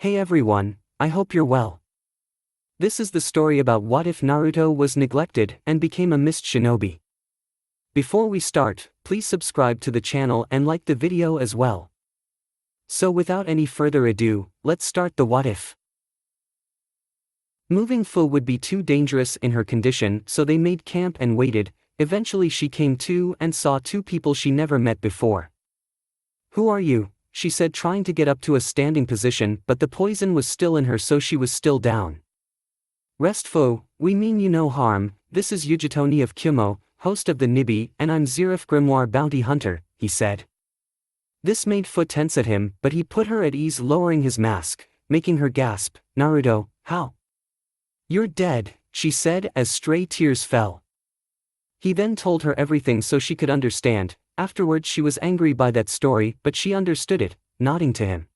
Hey everyone, I hope you're well. This is the story about what if Naruto was neglected and became a Mist Shinobi. Before we start, please subscribe to the channel and like the video as well. So without any further ado, let's start the what if. Moving Fu would be too dangerous in her condition, so they made camp and waited. Eventually she came to and saw two people she never met before. "Who are you?" she said, trying to get up to a standing position, but the poison was still in her, so she was still down. "Rest Fu, we mean you no harm. This is Ujitoni of Kyumo, host of the Nibi, and I'm Zirif Grimoire Bounty Hunter," he said. This made Fu tense at him, but he put her at ease, lowering his mask, making her gasp. "Naruto, how? You're dead," she said as stray tears fell. He then told her everything so she could understand. Afterwards she was angry by that story, but she understood it, nodding to him.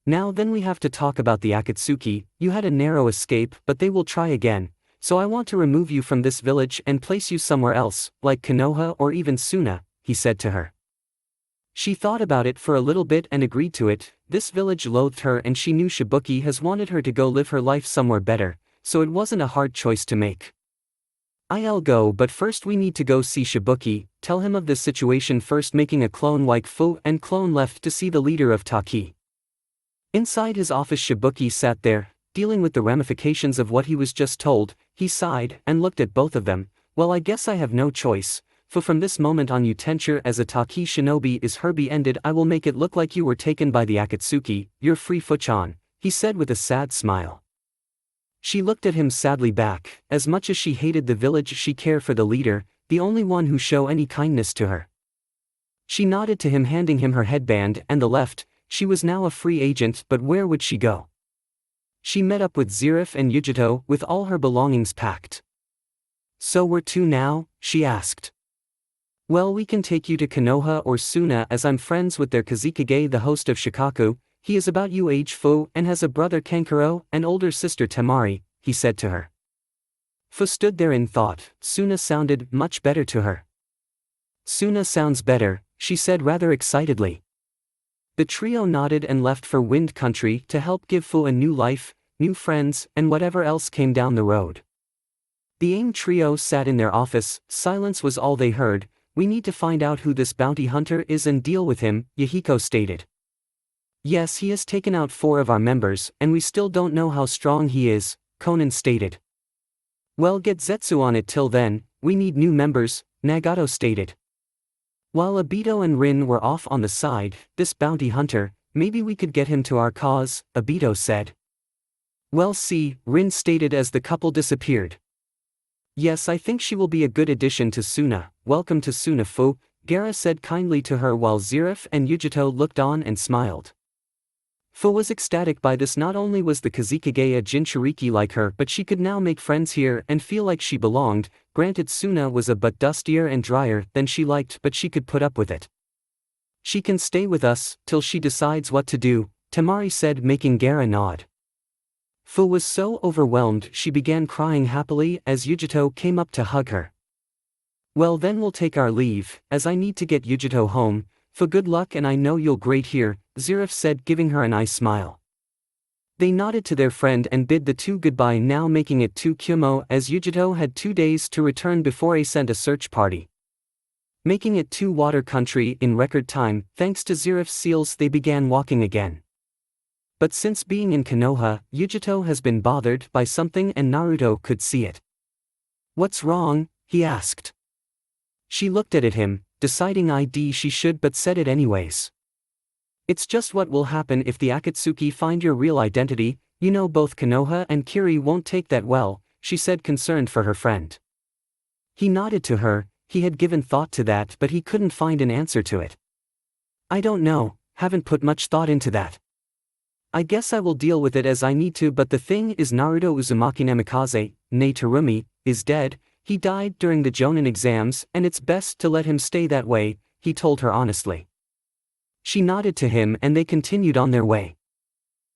"Now then we have to talk about the Akatsuki. You had a narrow escape, but they will try again, so I want to remove you from this village and place you somewhere else, like Konoha or even Suna," he said to her. She thought about it for a little bit and agreed to it. This village loathed her and she knew Shibuki has wanted her to go live her life somewhere better, so it wasn't a hard choice to make. "I'll go, but first we need to go see Shibuki, tell him of this situation first," making a clone like Fu and clone left to see the leader of Taki. Inside his office Shibuki sat there, dealing with the ramifications of what he was just told. He sighed and looked at both of them. "Well, I guess I have no choice. For from this moment on your tenure as a Taki shinobi is hereby ended. I will make it look like you were taken by the Akatsuki. You're free, Fuchan," he said with a sad smile. She looked at him sadly back. As much as she hated the village, she cared for the leader, the only one who showed any kindness to her. She nodded to him, handing him her headband and the left. She was now a free agent, but where would she go? She met up with Zirif and Yujito with all her belongings packed. "So where to now?" she asked. "Well, we can take you to Konoha or Suna, as I'm friends with their Kazekage, the host of Shikaku. He is about your age, Fu, and has a brother Kankuro and older sister Temari," he said to her. Fu stood there in thought. Suna sounded much better to her. "Suna sounds better," she said rather excitedly. The trio nodded and left for Wind Country to help give Fu a new life, new friends, and whatever else came down the road. The AIM trio sat in their office. Silence was all they heard. "We need to find out who this bounty hunter is and deal with him," Yahiko stated. "Yes, he has taken out 4 of our members, and we still don't know how strong he is," Conan stated. "Well, get Zetsu on it till then. We need new members," Nagato stated. While Obito and Rin were off on the side, "This bounty hunter, maybe we could get him to our cause," Obito said. "Well, see," Rin stated as the couple disappeared. "Yes, I think she will be a good addition to Suna. Welcome to Suna, Fu," Gaara said kindly to her while Zirif and Yujito looked on and smiled. Fu was ecstatic by this. Not only was the Kazekage a Jinchuriki like her, but she could now make friends here and feel like she belonged. Granted, Suna was a but dustier and drier than she liked, but she could put up with it. "She can stay with us till she decides what to do," Temari said, making Gaara nod. Fu was so overwhelmed she began crying happily as Yujito came up to hug her. "Well, then we'll take our leave, as I need to get Yujito home. For good luck, and I know you'll great here," Zirif said, giving her a nice smile. They nodded to their friend and bid the two goodbye, now making it to Kyumo, as Yujito had 2 days to return before he sent a search party. Making it to Water Country in record time, thanks to Zirif's seals, they began walking again. But since being in Konoha, Yujito has been bothered by something and Naruto could see it. "What's wrong?" he asked. She looked at him, deciding she should, but said it anyways. "It's just what will happen if the Akatsuki find your real identity. You know, both Konoha and Kiri won't take that well," she said, concerned for her friend. He nodded to her. He had given thought to that, but he couldn't find an answer to it. "I don't know, haven't put much thought into that. I guess I will deal with it as I need to, but the thing is, Naruto Uzumaki Namikaze, ne Terumi, is dead. He died during the Jonin exams, and it's best to let him stay that way," he told her honestly. She nodded to him and they continued on their way.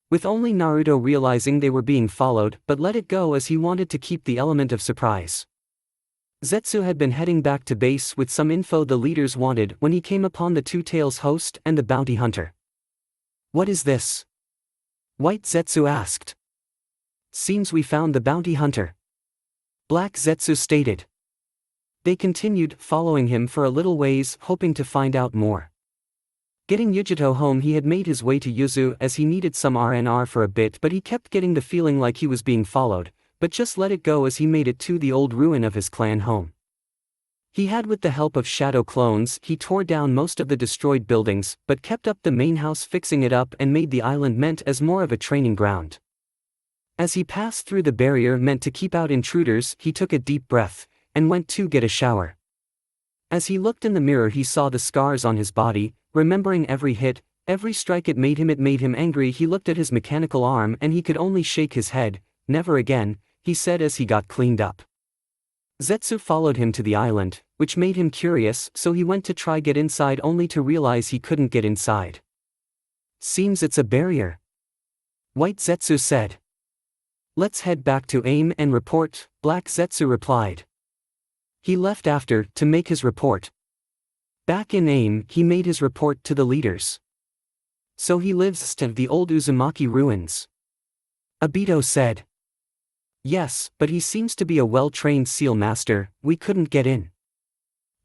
With only Naruto realizing they were being followed, but let it go as he wanted to keep the element of surprise. Zetsu had been heading back to base with some info the leaders wanted when he came upon the Two Tails host and the bounty hunter. "What is this?" White Zetsu asked. Seems we found the bounty hunter. Black Zetsu stated. They continued, following him for a little ways, hoping to find out more. Getting Yujito home, he had made his way to Yuzu as he needed some R&R for a bit, but he kept getting the feeling like he was being followed, but just let it go as he made it to the old ruin of his clan home. He had, with the help of shadow clones, he tore down most of the destroyed buildings, but kept up the main house, fixing it up, and made the island meant as more of a training ground. As he passed through the barrier meant to keep out intruders, he took a deep breath, and went to get a shower. As he looked in the mirror, he saw the scars on his body, remembering every hit, every strike it made him angry. He looked at his mechanical arm and he could only shake his head. Never again, he said as he got cleaned up. Zetsu followed him to the island, which made him curious, so he went to try get inside only to realize he couldn't get inside. Seems it's a barrier. White Zetsu said. Let's head back to AIM and report, Black Zetsu replied. He left after to make his report. Back in AIM, he made his report to the leaders. So he lives in the old Uzumaki ruins. Obito said. Yes, but he seems to be a well-trained seal master, we couldn't get in.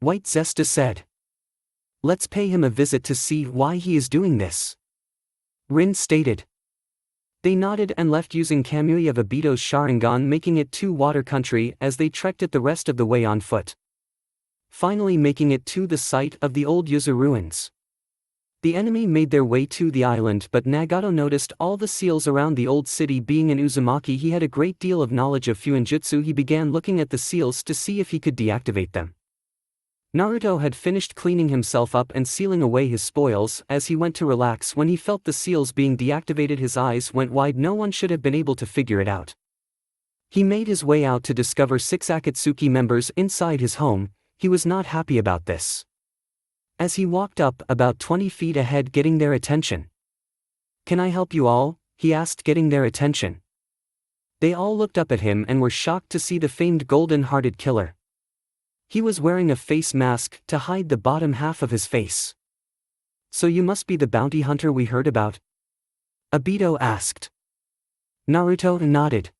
White Zesta said. Let's pay him a visit to see why he is doing this. Rin stated. They nodded and left using Kamui of Obito's Sharingan, making it to water country as they trekked it the rest of the way on foot. Finally making it to the site of the old Yuzu ruins. The enemy made their way to the island, but Nagato noticed all the seals around the old city. Being in Uzumaki, he had a great deal of knowledge of Fuinjutsu. He began looking at the seals to see if he could deactivate them. Naruto had finished cleaning himself up and sealing away his spoils. As he went to relax, when he felt the seals being deactivated, his eyes went wide. No one should have been able to figure it out. He made his way out to discover 6 Akatsuki members inside his home. He was not happy about this. As he walked up about 20 feet ahead, getting their attention. Can I help you all? He asked, getting their attention. They all looked up at him and were shocked to see the famed golden-hearted killer. He was wearing a face mask to hide the bottom half of his face. So you must be the bounty hunter we heard about? Obito asked. Naruto nodded.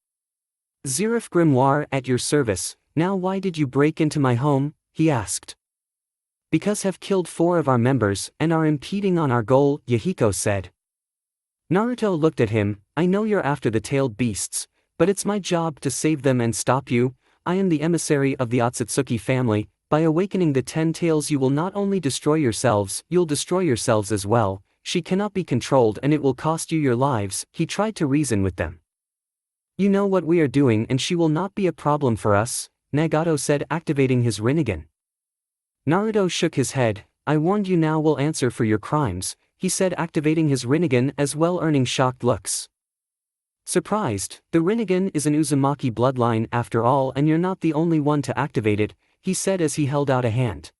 Zerif Grimoire at your service. Now why did you break into my home? He asked. Because have killed 4 of our members and are impeding on our goal, Yahiko said. Naruto looked at him. I know you're after the tailed beasts, but it's my job to save them and stop you. I am the emissary of the Otsutsuki family. By awakening the 10 tails you will not only destroy yourselves, you'll destroy yourselves as well. She cannot be controlled and it will cost you your lives. He tried to reason with them. You know what we are doing and she will not be a problem for us, Nagato said, activating his Rinnegan. Naruto shook his head. I warned you, now will answer for your crimes, he said, activating his Rinnegan as well, earning shocked looks. Surprised, the Rinnegan is an Uzumaki bloodline after all, and you're not the only one to activate it, he said as he held out a hand.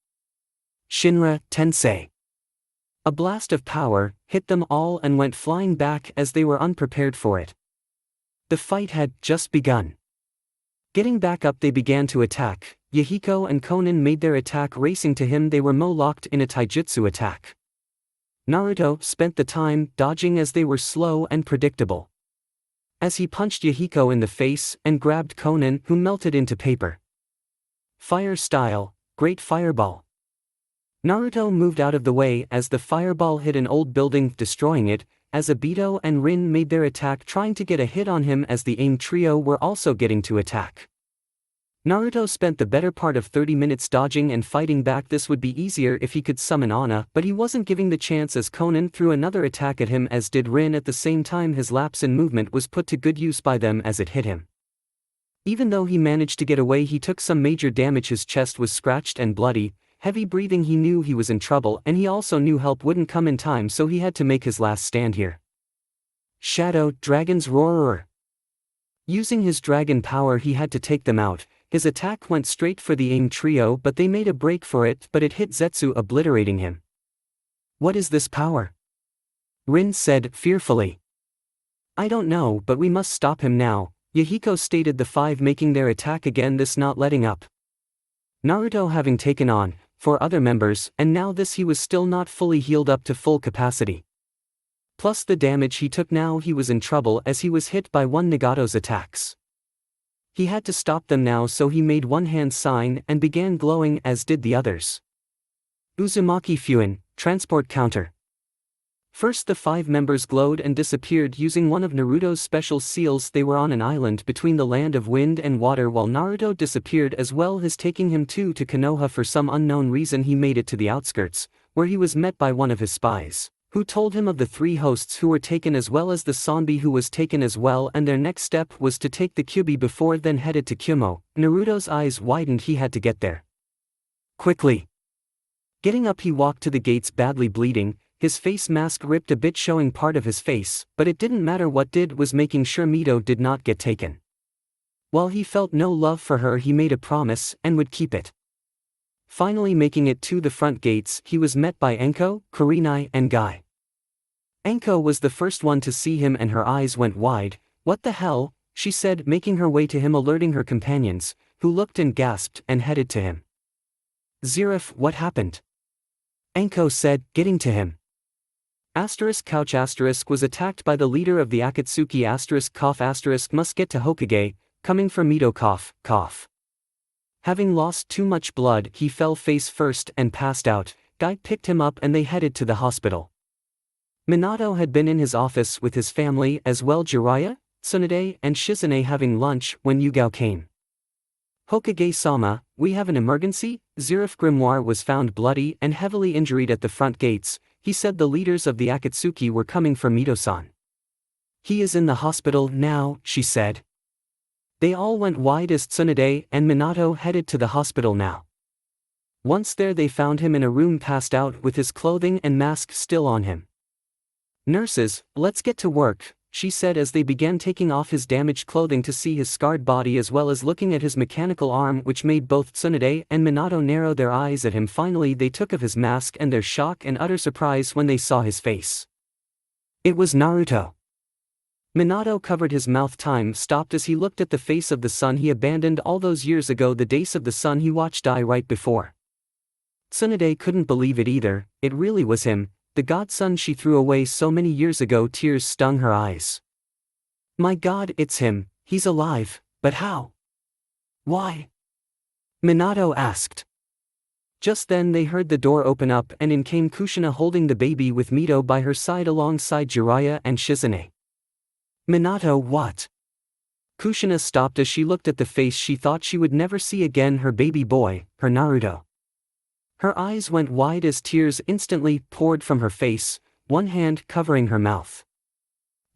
Shinra Tensei. A blast of power hit them all and went flying back as they were unprepared for it. The fight had just begun. Getting back up, they began to attack. Yahiko and Konan made their attack, racing to him. They were locked in a taijutsu attack. Naruto spent the time dodging as they were slow and predictable. As he punched Yahiko in the face and grabbed Konan, who melted into paper. Fire style, great fireball. Naruto moved out of the way as the fireball hit an old building, destroying it, as Obito and Rin made their attack, trying to get a hit on him as the AIM trio were also getting to attack. Naruto spent the better part of 30 minutes dodging and fighting back. This would be easier if he could summon Ana, but he wasn't giving the chance as Konan threw another attack at him, as did Rin. At the same time, his lapse in movement was put to good use by them as it hit him. Even though he managed to get away, he took some major damage. His chest was scratched and bloody. Heavy breathing, he knew he was in trouble, and he also knew help wouldn't come in time, so he had to make his last stand here. Shadow Dragon's Roar. Using his dragon power, he had to take them out. His attack went straight for the AIM trio, but they made a break for it, but it hit Zetsu, obliterating him. What is this power? Rin said fearfully. I don't know, but we must stop him now, Yahiko stated, the 5 making their attack again, this not letting up. Naruto having taken on 4 other members, and now this he was still not fully healed up to full capacity. Plus the damage he took. Now he was in trouble as he was hit by one Nagato's attacks. He had to stop them now, so he made one hand sign and began glowing, as did the others. Uzumaki Fuin, transport counter. First the 5 members glowed and disappeared using one of Naruto's special seals. They were on an island between the land of wind and water, while Naruto disappeared as well as taking him to Konoha. For some unknown reason he made it to the outskirts, where he was met by one of his spies, who told him of the 3 hosts who were taken as well as the Sanbi who was taken as well, and their next step was to take the Kyubi before then headed to Kyumo. Naruto's eyes widened. He had to get there quickly. Getting up he walked to the gates, badly bleeding, his face mask ripped a bit showing part of his face, but it didn't matter. What did was making sure Mito did not get taken. While he felt no love for her, he made a promise and would keep it. Finally making it to the front gates, he was met by Enko, Kurenai, and Guy. Enko was the first one to see him and her eyes went wide. "What the hell?" she said, making her way to him, alerting her companions, who looked and gasped and headed to him. "Zirif, what happened?" Enko said, getting to him. Couch was attacked by the leader of the Akatsuki must get to Hokage, coming for Mito cough. Having lost too much blood, he fell face first and passed out. Guy picked him up and they headed to the hospital. Minato had been in his office with his family as well, Jiraiya, Tsunade, and Shizune having lunch when Yugao came. "Hokage-sama, we have an emergency." Zirif Grimoire was found bloody and heavily injured at the front gates. He said the leaders of the Akatsuki were coming for Mito-san. "He is in the hospital now," she said. They all went wide as Tsunade and Minato headed to the hospital now. Once there they found him in a room passed out with his clothing and mask still on him. "Nurses, let's get to work," she said as they began taking off his damaged clothing to see his scarred body as well as looking at his mechanical arm, which made both Tsunade and Minato narrow their eyes at him. Finally they took off his mask and their shock and utter surprise when they saw his face. It was Naruto. Minato covered his mouth. Time stopped as he looked at the face of the son he abandoned all those years ago, the days of the son he watched die right before. Tsunade couldn't believe it either. It really was him, the godson she threw away so many years ago. Tears stung her eyes. "My God, it's him, he's alive, but how? Why?" Minato asked. Just then they heard the door open up and in came Kushina holding the baby with Mito by her side alongside Jiraiya and Shizune. "Minato, what?" Kushina stopped as she looked at the face she thought she would never see again, her baby boy, her Naruto. Her eyes went wide as tears instantly poured from her face, one hand covering her mouth.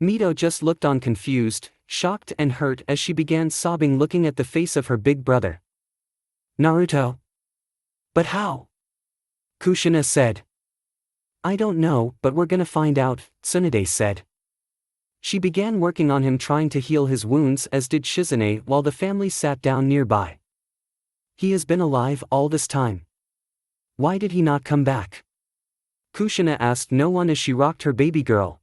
Mito just looked on, confused, shocked and hurt as she began sobbing, looking at the face of her big brother. "Naruto? But how?" Kushina said. "I don't know, but we're gonna find out," Tsunade said. She began working on him, trying to heal his wounds, as did Shizune, while the family sat down nearby. "He has been alive all this time. Why did he not come back?" Kushina asked no one as she rocked her baby girl.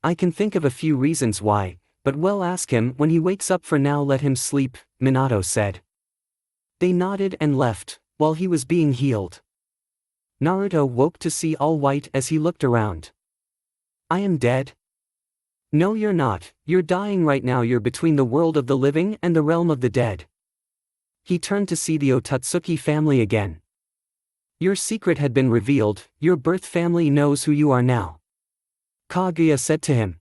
"I can think of a few reasons why, but we'll ask him when he wakes up. For now let him sleep," Minato said. They nodded and left, while he was being healed. Naruto woke to see all white as he looked around. "I am dead?" "No, you're not, you're dying right now. You're between the world of the living and the realm of the dead." He turned to see the Otsutsuki family again. "Your secret had been revealed, your birth family knows who you are now," Kaguya said to him.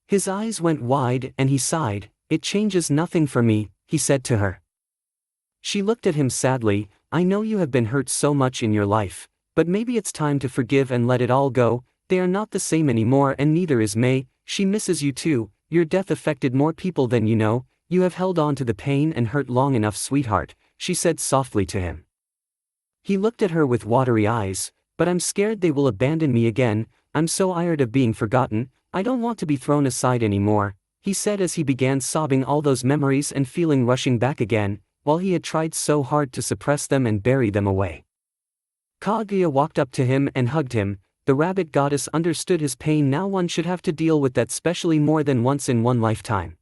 His eyes went wide and he sighed. "It changes nothing for me," he said to her. She looked at him sadly. "I know you have been hurt so much in your life, but maybe it's time to forgive and let it all go. They are not the same anymore and neither is Mei. She misses you too. Your death affected more people than you know. You have held on to the pain and hurt long enough, sweetheart," she said softly to him. He looked at her with watery eyes. "But I'm scared they will abandon me again. I'm so tired of being forgotten. I don't want to be thrown aside anymore," he said as he began sobbing, all those memories and feeling rushing back again, while he had tried so hard to suppress them and bury them away. Kaguya walked up to him and hugged him. The rabbit goddess understood his pain. Now one should have to deal with that, especially more than once in one lifetime.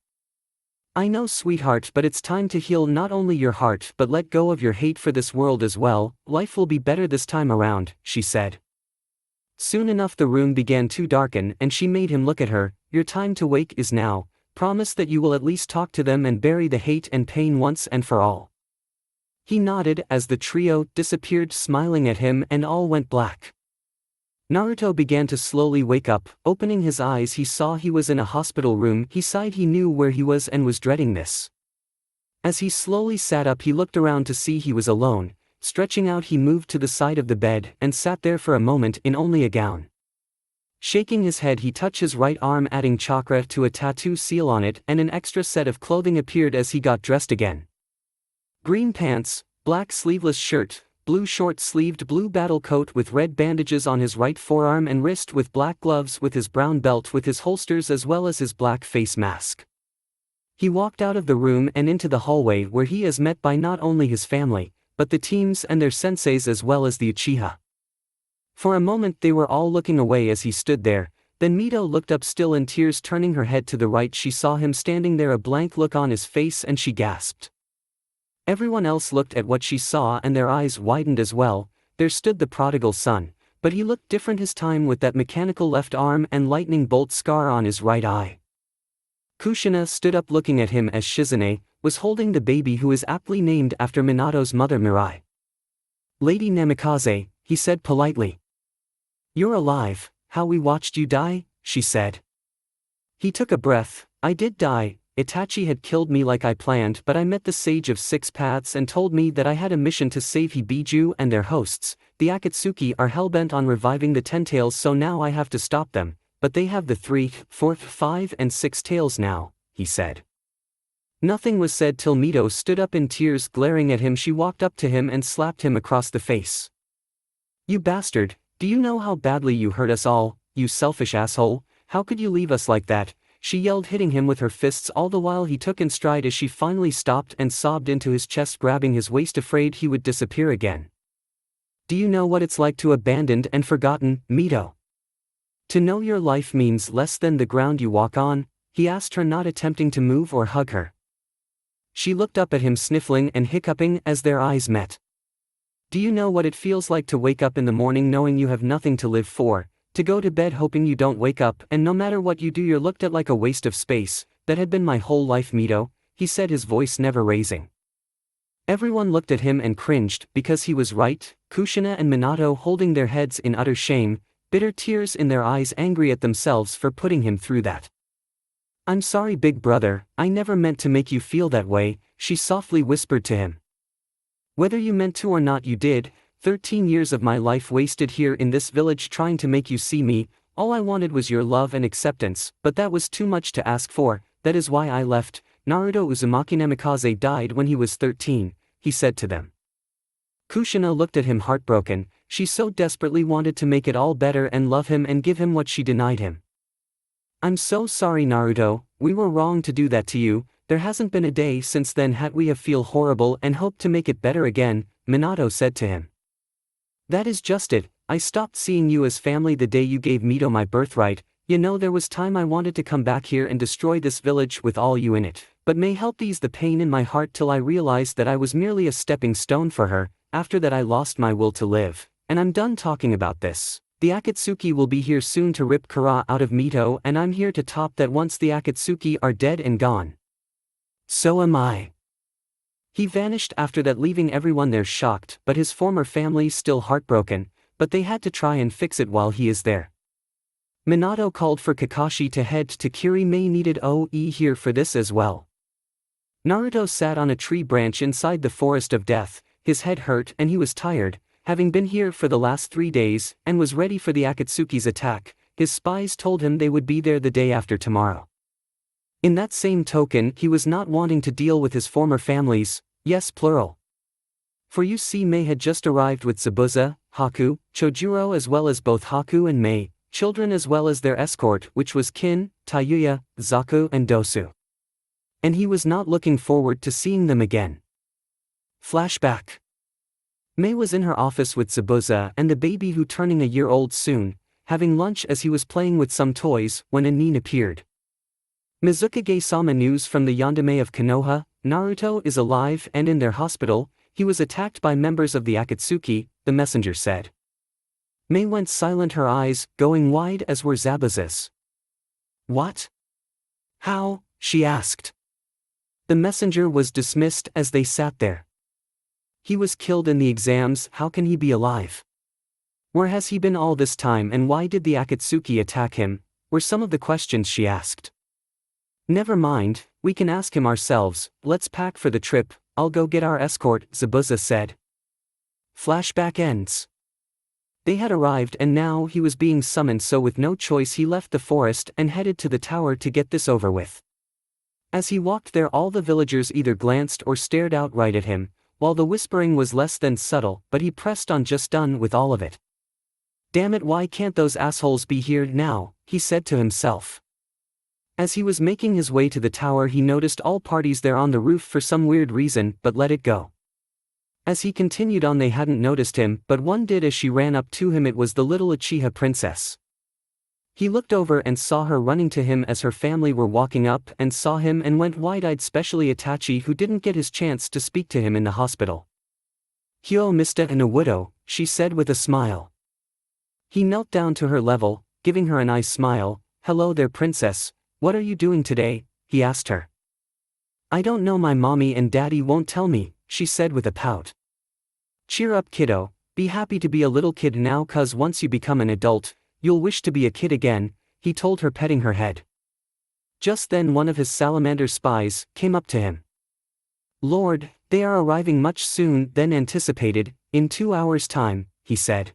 "I know, sweetheart, but it's time to heal not only your heart but let go of your hate for this world as well. Life will be better this time around," she said. Soon enough the room began to darken and she made him look at her. Your time to wake is now. Promise that you will at least talk to them and bury the hate and pain once and for all. He nodded as the trio disappeared, smiling at him, and all went black. Naruto began to slowly wake up. Opening his eyes he saw he was in a hospital room. He sighed. He knew where he was and was dreading this. As he slowly sat up he looked around to see he was alone. Stretching out he moved to the side of the bed and sat there for a moment in only a gown. Shaking his head he touched his right arm, adding chakra to a tattoo seal on it, and an extra set of clothing appeared as he got dressed again. Green pants, black sleeveless shirt, blue short-sleeved blue battle coat with red bandages on his right forearm and wrist, with black gloves, with his brown belt with his holsters as well as his black face mask. He walked out of the room and into the hallway where he is met by not only his family, but the teams and their senseis as well as the Uchiha. For a moment they were all looking away as he stood there, then Mito looked up still in tears. Turning her head to the right she saw him standing there, a blank look on his face, and she gasped. Everyone else looked at what she saw and their eyes widened as well. There stood the prodigal son, but he looked different this time with that mechanical left arm and lightning bolt scar on his right eye. Kushina stood up looking at him as Shizune was holding the baby who is aptly named after Minato's mother Mirai. Lady Namikaze, he said politely. You're alive. How we watched you die, she said. He took a breath. I did die. Itachi had killed me like I planned, but I met the Sage of Six Paths and told me that I had a mission to save Hibiju and their hosts. The Akatsuki are hellbent on reviving the Ten Tails, so now I have to stop them, but they have the 3, 4, 5 and 6 tails now, he said. Nothing was said till Mito stood up in tears, glaring at him. She walked up to him and slapped him across the face. You bastard, do you know how badly you hurt us all, you selfish asshole? How could you leave us like that? She yelled, hitting him with her fists. All the while he took in stride as she finally stopped and sobbed into his chest, grabbing his waist, afraid he would disappear again. Do you know what it's like to abandoned and forgotten, Mito? To know your life means less than the ground you walk on? He asked her, not attempting to move or hug her. She looked up at him, sniffling and hiccuping as their eyes met. Do you know what it feels like to wake up in the morning knowing you have nothing to live for, to go to bed hoping you don't wake up, and no matter what you do you're looked at like a waste of space? That had been my whole life, Mito, he said, his voice never raising. Everyone looked at him and cringed, because he was right. Kushina and Minato holding their heads in utter shame, bitter tears in their eyes, angry at themselves for putting him through that. I'm sorry, big brother, I never meant to make you feel that way, she softly whispered to him. Whether you meant to or not, you did. 13 years of my life wasted here in this village trying to make you see me. All I wanted was your love and acceptance, but that was too much to ask for. That is why I left. Naruto Uzumaki Namikaze died when he was 13, he said to them. Kushina looked at him heartbroken. She so desperately wanted to make it all better and love him and give him what she denied him. I'm so sorry, Naruto, we were wrong to do that to you. There hasn't been a day since then had we have feel horrible and hope to make it better again, Minato said to him. That is just it. I stopped seeing you as family the day you gave Mito my birthright. You know, there was time I wanted to come back here and destroy this village with all you in it, but may help ease the pain in my heart till I realized that I was merely a stepping stone for her. After that I lost my will to live, and I'm done talking about this. The Akatsuki will be here soon to rip Kara out of Mito, and I'm here to top that once the Akatsuki are dead and gone. So am I. He vanished after that, leaving everyone there shocked, but his former family still heartbroken, but they had to try and fix it while he is there. Minato called for Kakashi to head to Kiri. May needed OE here for this as well. Naruto sat on a tree branch inside the forest of death. His head hurt and he was tired, having been here for the last 3 days, and was ready for the Akatsuki's attack. His spies told him they would be there the day after tomorrow. In that same token, he was not wanting to deal with his former families, yes, plural. For you see, Mei had just arrived with Zabuza, Haku, Chojuro, as well as both Haku and Mei, children as well as their escort, which was Kin, Tayuya, Zaku and Dosu. And he was not looking forward to seeing them again. Flashback. Mei was in her office with Zabuza and the baby, who turning a year old soon, having lunch as he was playing with some toys, when a Nin appeared. Mizukage-sama, news from the Yandere of Konoha. Naruto is alive and in their hospital. He was attacked by members of the Akatsuki, the messenger said. Mei went silent, her eyes going wide as were Zabuza's. What? How? She asked. The messenger was dismissed as they sat there. He was killed in the exams, how can he be alive? Where has he been all this time and why did the Akatsuki attack him, were some of the questions she asked. Never mind, we can ask him ourselves, let's pack for the trip, I'll go get our escort, Zabuza said. Flashback ends. They had arrived and now he was being summoned, so with no choice he left the forest and headed to the tower to get this over with. As he walked there all the villagers either glanced or stared outright at him, while the whispering was less than subtle, but he pressed on, just done with all of it. Damn it, why can't those assholes be here now, he said to himself. As he was making his way to the tower he noticed all parties there on the roof for some weird reason, but let it go. As he continued on they hadn't noticed him, but one did as she ran up to him. It was the little Uchiha princess. He looked over and saw her running to him as her family were walking up and saw him and went wide-eyed, especially Itachi who didn't get his chance to speak to him in the hospital. Hyo Mista and a widow, she said with a smile. He knelt down to her level, giving her a nice smile. Hello there princess, what are you doing today? He asked her. I don't know, my mommy and daddy won't tell me, she said with a pout. Cheer up kiddo, be happy to be a little kid now, cause once you become an adult, you'll wish to be a kid again, he told her, petting her head. Just then one of his salamander spies came up to him. Lord, they are arriving much soon than anticipated, in 2 hours' time, he said.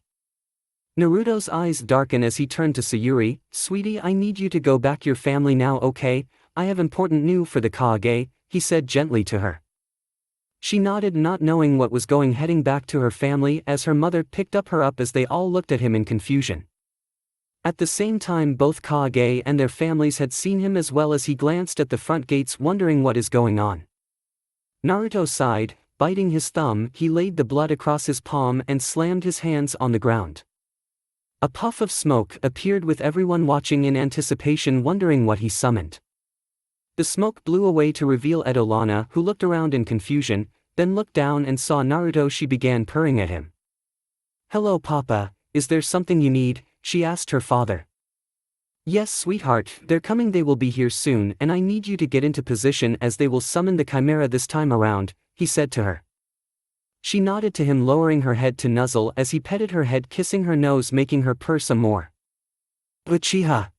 Naruto's eyes darkened as he turned to Sayuri. Sweetie, I need you to go back your family now, okay? I have important news for the Kage, he said gently to her. She nodded, not knowing what was going, heading back to her family as her mother picked up her up as they all looked at him in confusion. At the same time both Kage and their families had seen him as well as he glanced at the front gates wondering what is going on. Naruto sighed, biting his thumb. He laid the blood across his palm and slammed his hands on the ground. A puff of smoke appeared with everyone watching in anticipation, wondering what he summoned. The smoke blew away to reveal Edolana, who looked around in confusion, then looked down and saw Naruto. She began purring at him. Hello Papa, is there something you need? She asked her father. Yes sweetheart, they're coming, they will be here soon and I need you to get into position as they will summon the Chimera this time around, he said to her. She nodded to him, lowering her head to nuzzle as he petted her head, kissing her nose, making her purr some more. Uchiha.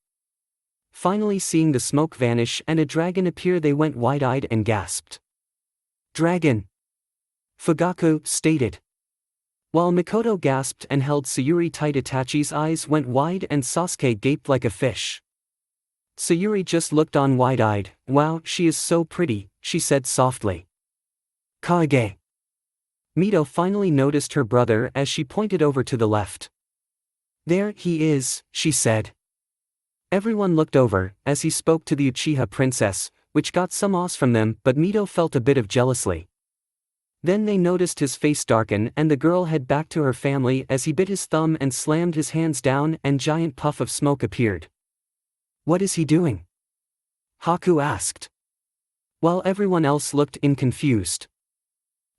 Finally seeing the smoke vanish and a dragon appear they went wide-eyed and gasped. Dragon! Fugaku stated. While Mikoto gasped and held Sayuri tight, Itachi's eyes went wide and Sasuke gaped like a fish. Sayuri just looked on wide-eyed. Wow, she is so pretty, she said softly. Kage. Mito finally noticed her brother as she pointed over to the left. There he is, she said. Everyone looked over as he spoke to the Uchiha princess, which got some awe from them, but Mito felt a bit of jealousy. Then they noticed his face darken and the girl head back to her family as he bit his thumb and slammed his hands down and giant puff of smoke appeared. What is he doing? Haku asked. While everyone else looked in confused.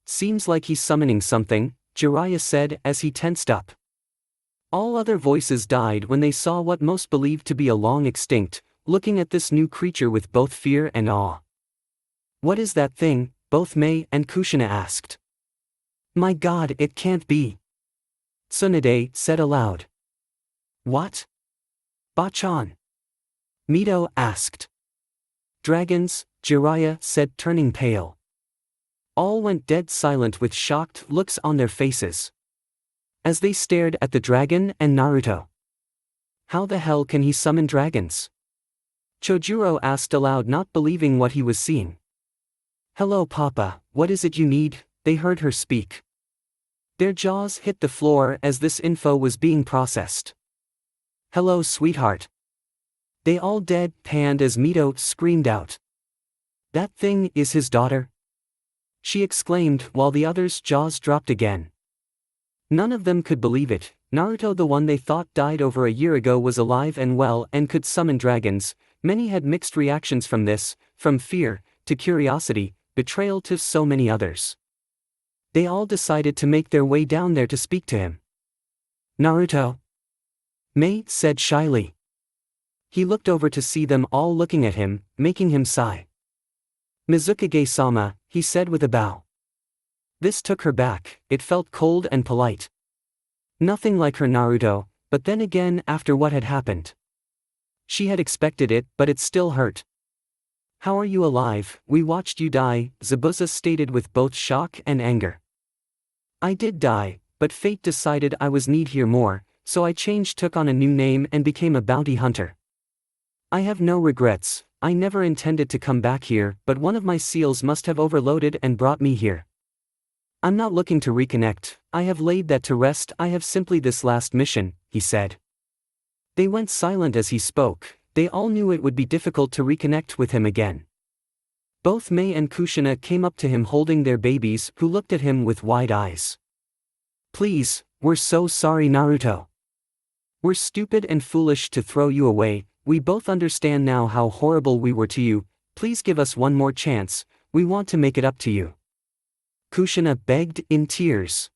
Seems like he's summoning something, Jiraiya said as he tensed up. All other voices died when they saw what most believed to be a long extinct, looking at this new creature with both fear and awe. What is that thing? Both Mei and Kushina asked. My god, it can't be. Tsunade said aloud. What? Bachan. Mito asked. Dragons, Jiraiya said, turning pale. All went dead silent with shocked looks on their faces. As they stared at the dragon and Naruto. How the hell can he summon dragons? Chojuro asked aloud, not believing what he was seeing. Hello Papa, what is it you need? They heard her speak. Their jaws hit the floor as this info was being processed. Hello sweetheart. They all dead-panned as Mito screamed out. That thing is his daughter? She exclaimed while the others' jaws dropped again. None of them could believe it. Naruto, the one they thought died over a year ago, was alive and well and could summon dragons. Many had mixed reactions from this, from fear, to curiosity, betrayal to so many others. They all decided to make their way down there to speak to him. Naruto, Mei said shyly. He looked over to see them all looking at him, making him sigh. Mizukage-sama, he said with a bow. This took her back, it felt cold and polite. Nothing like her Naruto, but then again after what had happened. She had expected it, but it still hurt. How are you alive? We watched you die, Zabuza stated with both shock and anger. I did die, but fate decided I was need here more, so I took on a new name and became a bounty hunter. I have no regrets, I never intended to come back here, but one of my seals must have overloaded and brought me here. I'm not looking to reconnect, I have laid that to rest, I have simply this last mission, he said. They went silent as he spoke, they all knew it would be difficult to reconnect with him again. Both Mei and Kushina came up to him holding their babies, who looked at him with wide eyes. Please, we're so sorry Naruto. We're stupid and foolish to throw you away, we both understand now how horrible we were to you, please give us one more chance, we want to make it up to you. Kushina begged in tears.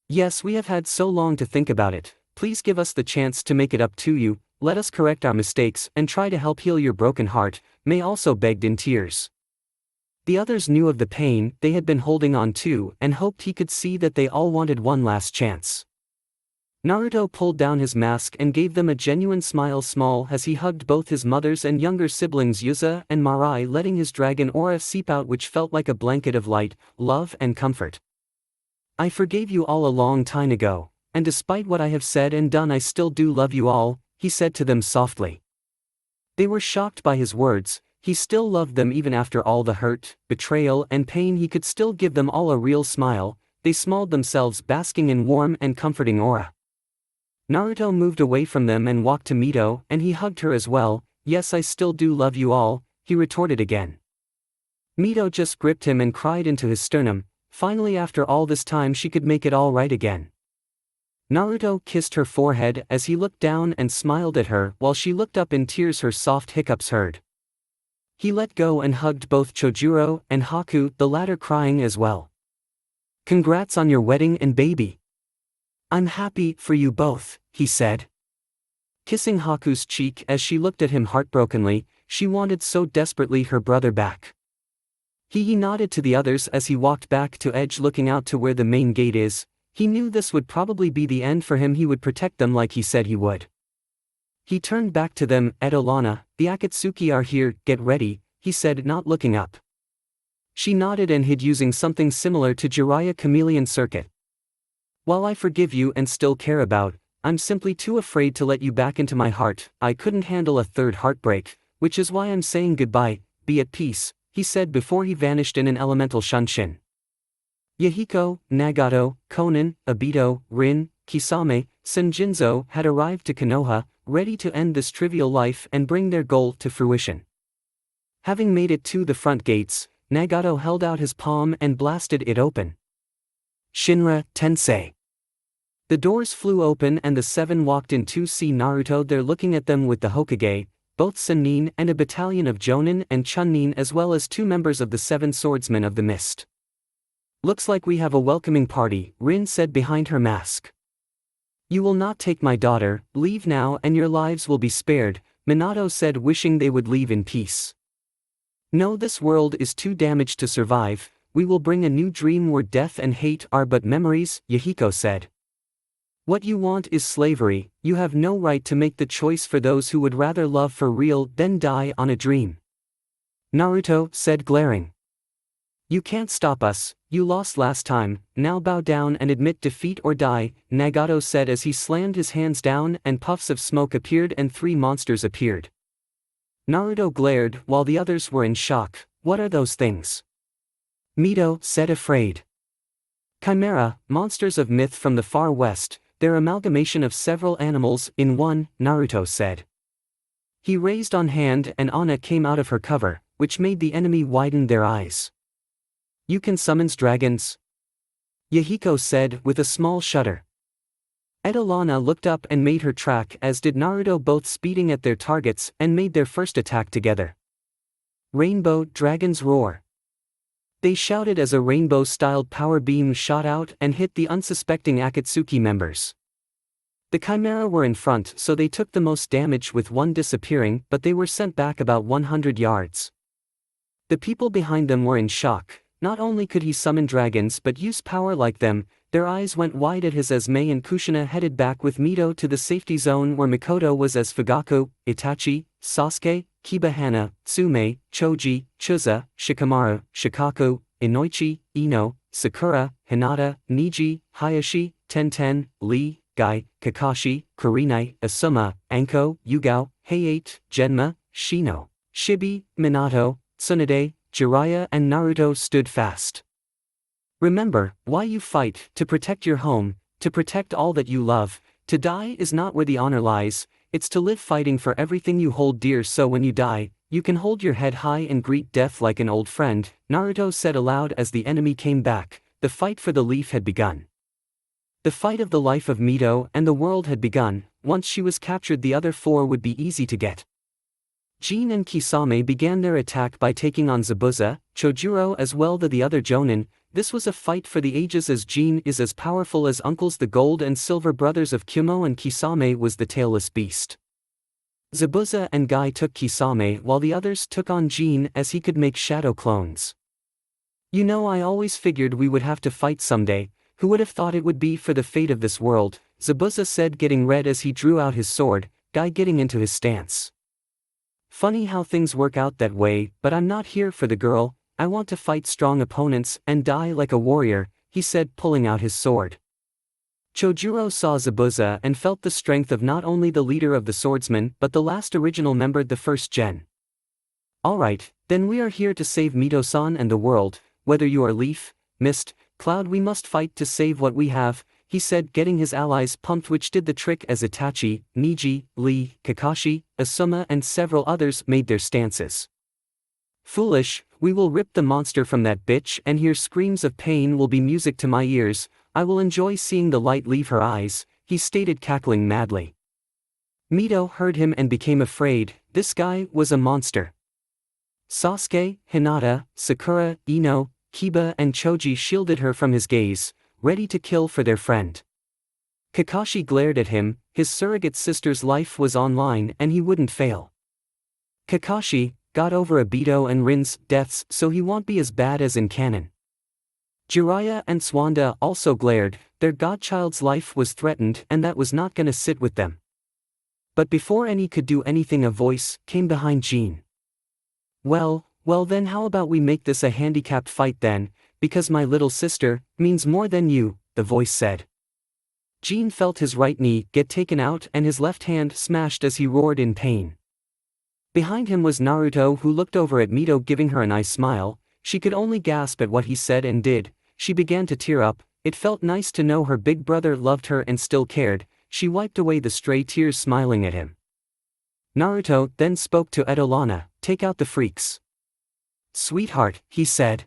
Yes, we have had so long to think about it, please give us the chance to make it up to you, let us correct our mistakes and try to help heal your broken heart, Mei also begged in tears. The others knew of the pain they had been holding on to and hoped he could see that they all wanted one last chance. Naruto pulled down his mask and gave them a genuine smile small as he hugged both his mother's and younger siblings Yuza and Mirai, letting his dragon aura seep out, which felt like a blanket of light, love and comfort. I forgave you all a long time ago, and despite what I have said and done I still do love you all, he said to them softly. They were shocked by his words, he still loved them even after all the hurt, betrayal and pain, he could still give them all a real smile, they smiled themselves basking in warm and comforting aura. Naruto moved away from them and walked to Mito, and he hugged her as well. Yes, I still do love you all, he retorted again. Mito just gripped him and cried into his sternum, finally after all this time she could make it all right again. Naruto kissed her forehead as he looked down and smiled at her while she looked up in tears, her soft hiccups heard. He let go and hugged both Chojuro and Haku, the latter crying as well. Congrats on your wedding and baby. I'm happy for you both, he said. Kissing Haku's cheek as she looked at him heartbrokenly, she wanted so desperately her brother back. He nodded to the others as he walked back to Edge, looking out to where the main gate is. He knew this would probably be the end for him, he would protect them like he said he would. He turned back to them. Edolana, the Akatsuki are here, get ready, he said, not looking up. She nodded and hid, using something similar to Jiraiya chameleon circuit. While I forgive you and still care about, I'm simply too afraid to let you back into my heart, I couldn't handle a third heartbreak, which is why I'm saying goodbye, be at peace, he said before he vanished in an elemental shunshin. Yahiko, Nagato, Konan, Obito, Rin, Kisame, Senjinzo had arrived to Konoha, ready to end this trivial life and bring their goal to fruition. Having made it to the front gates, Nagato held out his palm and blasted it open. Shinra Tensei. The doors flew open and the seven walked in to see Naruto there looking at them with the Hokage, both Sannin and a battalion of Jonin and Chunnin, as well as 2 members of the 7 swordsmen of the mist. Looks like we have a welcoming party, Rin said behind her mask. You will not take my daughter, leave now and your lives will be spared, Minato said, wishing they would leave in peace. No, this world is too damaged to survive, we will bring a new dream where death and hate are but memories, Yahiko said. What you want is slavery, you have no right to make the choice for those who would rather love for real than die on a dream. Naruto said, glaring. You can't stop us, you lost last time, now bow down and admit defeat or die, Nagato said as he slammed his hands down and puffs of smoke appeared and 3 monsters appeared. Naruto glared while the others were in shock. What are those things? Mito said, afraid. Chimera, monsters of myth from the far west, their amalgamation of several animals in one, Naruto said. He raised on hand and Anna came out of her cover, which made the enemy widen their eyes. You can summon dragons? Yahiko said with a small shudder. Edolana looked up and made her track, as did Naruto, both speeding at their targets and made their first attack together. Rainbow Dragon's Roar. They shouted as a rainbow-styled power beam shot out and hit the unsuspecting Akatsuki members. The Chimera were in front, so they took the most damage with one disappearing, but they were sent back about 100 yards. The people behind them were in shock. Not only could he summon dragons but use power like them, their eyes went wide at his as Mei and Kushina headed back with Mito to the safety zone where Mikoto was as Fugaku, Itachi, Sasuke, Kiba Hana, Tsume, Choji, Chuza, Shikamaru, Shikaku, Inoichi, Ino, Sakura, Hinata, Niji, Hayashi, Tenten, Lee, Gai, Kakashi, Kurinai, Asuma, Anko, Yugao, Heiate, Genma, Shino, Shibi, Minato, Tsunade, Jiraiya and Naruto stood fast. Remember, why you fight: to protect your home, to protect all that you love. To die is not where the honor lies, it's to live fighting for everything you hold dear, so when you die, you can hold your head high and greet death like an old friend, Naruto said aloud as the enemy came back. The fight for the leaf had begun. The fight of the life of Mito and the world had begun. Once she was captured, the other four would be easy to get. Jin and Kisame began their attack by taking on Zabuza, Chojuro as well as the other Jonin. This was a fight for the ages as Jin is as powerful as uncles the gold and silver brothers of Kyumo and Kisame was the tailless beast. Zabuza and Gai took Kisame while the others took on Jin as he could make shadow clones. You know, I always figured we would have to fight someday. Who would have thought it would be for the fate of this world, Zabuza said, getting red as he drew out his sword, Gai getting into his stance. Funny how things work out that way, but I'm not here for the girl. I want to fight strong opponents and die like a warrior, he said, pulling out his sword. Chojuro saw Zabuza and felt the strength of not only the leader of the swordsmen but the last original member, the first gen. Alright, then we are here to save Mito-san and the world, whether you are Leaf, Mist, Cloud, we must fight to save what we have, he said, getting his allies pumped, which did the trick as Itachi, Niji, Lee, Kakashi, Asuma and several others made their stances. Foolish, we will rip the monster from that bitch, and hear screams of pain will be music to my ears. I will enjoy seeing the light leave her eyes, he stated, cackling madly. Mito heard him and became afraid. This guy was a monster. Sasuke, Hinata, Sakura, Ino, Kiba and Choji shielded her from his gaze, ready to kill for their friend. Kakashi glared at him. His surrogate sister's life was online and he wouldn't fail. Kakashi got over Obito and Rin's deaths, so he won't be as bad as in canon. Jiraiya and Swanda also glared. Their godchild's life was threatened and that was not gonna sit with them. But before any could do anything, a voice came behind Jin. Well then, how about we make this a handicapped fight then, because my little sister means more than you, the voice said. Jin felt his right knee get taken out and his left hand smashed as he roared in pain. Behind him was Naruto, who looked over at Mito, giving her a nice smile. She could only gasp at what he said and did. She began to tear up. It felt nice to know her big brother loved her and still cared. She wiped away the stray tears, smiling at him. Naruto then spoke to Edolana. Take out the freaks. Sweetheart, he said.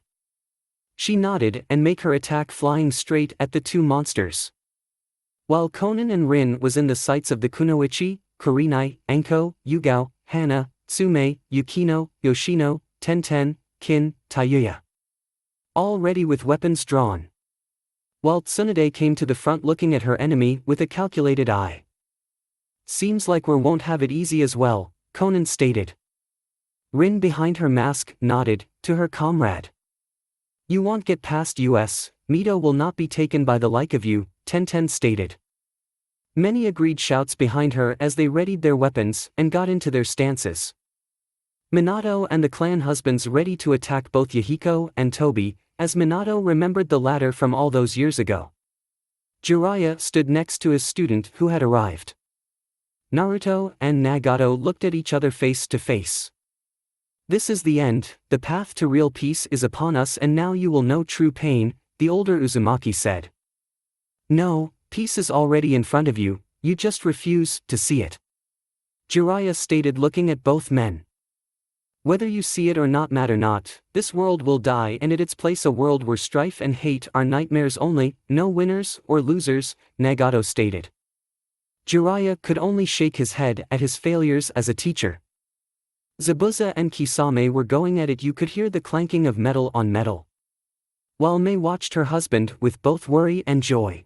She nodded and make her attack, flying straight at the two monsters. While Konan and Rin was in the sights of the Kunoichi, Kurinai, Anko, Yugao, Hana, Tsume, Yukino, Yoshino, Tenten, Kin, Tayuya. All ready with weapons drawn. While Tsunade came to the front, looking at her enemy with a calculated eye. Seems like we won't have it easy as well, Konan stated. Rin behind her mask nodded to her comrade. You won't get past us, Mito will not be taken by the like of you, Tenten stated. Many agreed shouts behind her as they readied their weapons and got into their stances. Minato and the clan husbands ready to attack both Yahiko and Tobi, as Minato remembered the latter from all those years ago. Jiraiya stood next to his student who had arrived. Naruto and Nagato looked at each other face to face. This is the end, the path to real peace is upon us, and now you will know true pain, the older Uzumaki said. No, peace is already in front of you, you just refuse to see it. Jiraiya stated, looking at both men. Whether you see it or not matter not, this world will die and in its place a world where strife and hate are nightmares only, no winners or losers, Nagato stated. Jiraiya could only shake his head at his failures as a teacher. Zabuza and Kisame were going at it, you could hear the clanking of metal on metal. While Mei watched her husband with both worry and joy.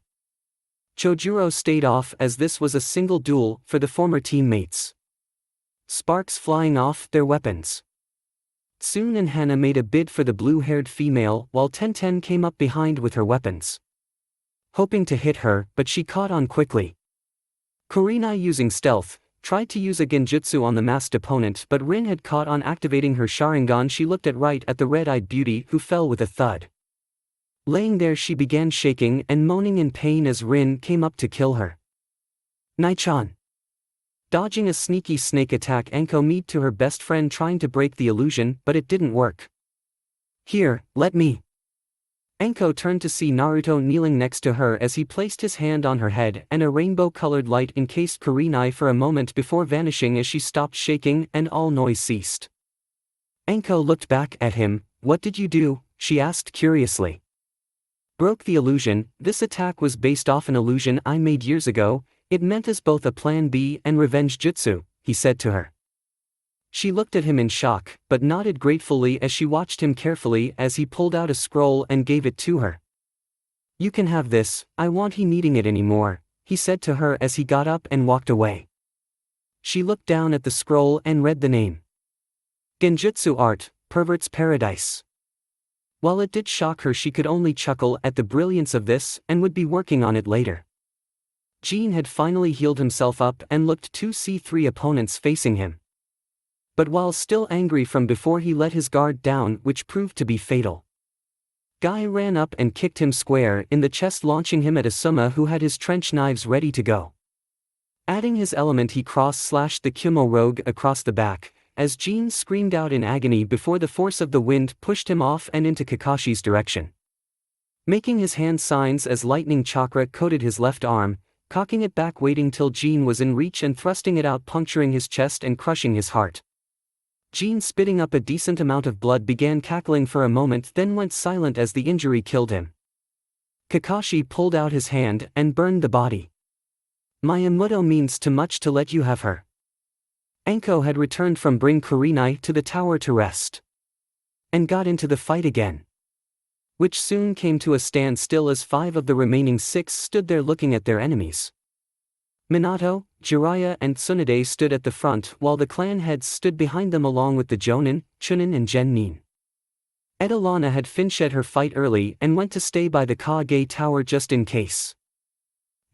Chojuro stayed off as this was a single duel for the former teammates. Sparks flying off their weapons. Tsun and Hana made a bid for the blue-haired female while Tenten came up behind with her weapons. Hoping to hit her, but she caught on quickly. Kurenai, using stealth, tried to use a genjutsu on the masked opponent, but Rin had caught on activating her Sharingan. She looked right at the red-eyed beauty who fell with a thud. Laying there, she began shaking and moaning in pain as Rin came up to kill her. Nai-chan. Dodging a sneaky snake attack, Anko made to her best friend, trying to break the illusion, but it didn't work. Here, let me. Anko turned to see Naruto kneeling next to her as he placed his hand on her head, and a rainbow-colored light encased Kurenai for a moment before vanishing as she stopped shaking and all noise ceased. Anko looked back at him. What did you do? She asked curiously. Broke the illusion. This attack was based off an illusion I made years ago. It meant as both a plan B and revenge jutsu, he said to her. She looked at him in shock, but nodded gratefully as she watched him carefully as he pulled out a scroll and gave it to her. You can have this, I won't be needing it anymore, he said to her as he got up and walked away. She looked down at the scroll and read the name. Genjutsu Art, Pervert's Paradise. While it did shock her, she could only chuckle at the brilliance of this and would be working on it later. Jean had finally healed himself up and looked to see 3 opponents facing him. But while still angry from before, he let his guard down, which proved to be fatal. Guy ran up and kicked him square in the chest, launching him at Asuma, who had his trench knives ready to go. Adding his element, he cross-slashed the Kumo rogue across the back, as Jean screamed out in agony before the force of the wind pushed him off and into Kakashi's direction. Making his hand signs as lightning chakra coated his left arm, cocking it back, waiting till Jean was in reach and thrusting it out, puncturing his chest and crushing his heart. Jean, spitting up a decent amount of blood, began cackling for a moment, then went silent as the injury killed him. Kakashi pulled out his hand and burned the body. My Amuto means too much to let you have her. Anko had returned from bring Kurenai to the tower to rest. And got into the fight again. Which soon came to a standstill as 5 of the remaining 6 stood there looking at their enemies. Minato, Jiraiya and Tsunade stood at the front while the clan heads stood behind them along with the Jonin, Chunin and Genin. Edelana had finished her fight early and went to stay by the Kage tower just in case.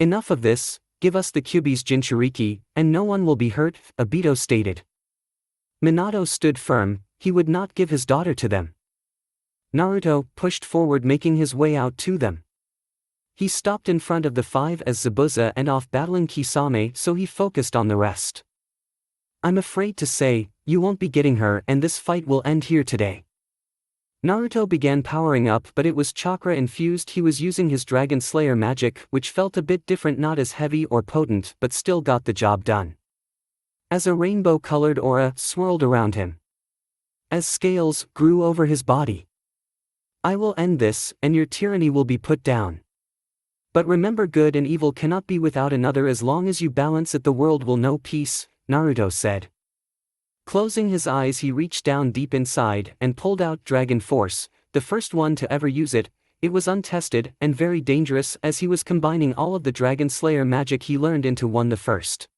Enough of this, give us the Kyuubi's Jinchuriki, and no one will be hurt, Obito stated. Minato stood firm, he would not give his daughter to them. Naruto pushed forward, making his way out to them. He stopped in front of the 5 as Zabuza and off battling Kisame, so he focused on the rest. I'm afraid to say, you won't be getting her, and this fight will end here today. Naruto began powering up, but it was chakra infused. He was using his Dragon Slayer magic, which felt a bit different, not as heavy or potent, but still got the job done. As a rainbow-colored aura swirled around him. As scales grew over his body. I will end this, and your tyranny will be put down. But remember, good and evil cannot be without another. As long as you balance it, the world will know peace, Naruto said. Closing his eyes, he reached down deep inside and pulled out Dragon Force, the first one to ever use it. It was untested and very dangerous, as he was combining all of the Dragon Slayer magic he learned into one, the first.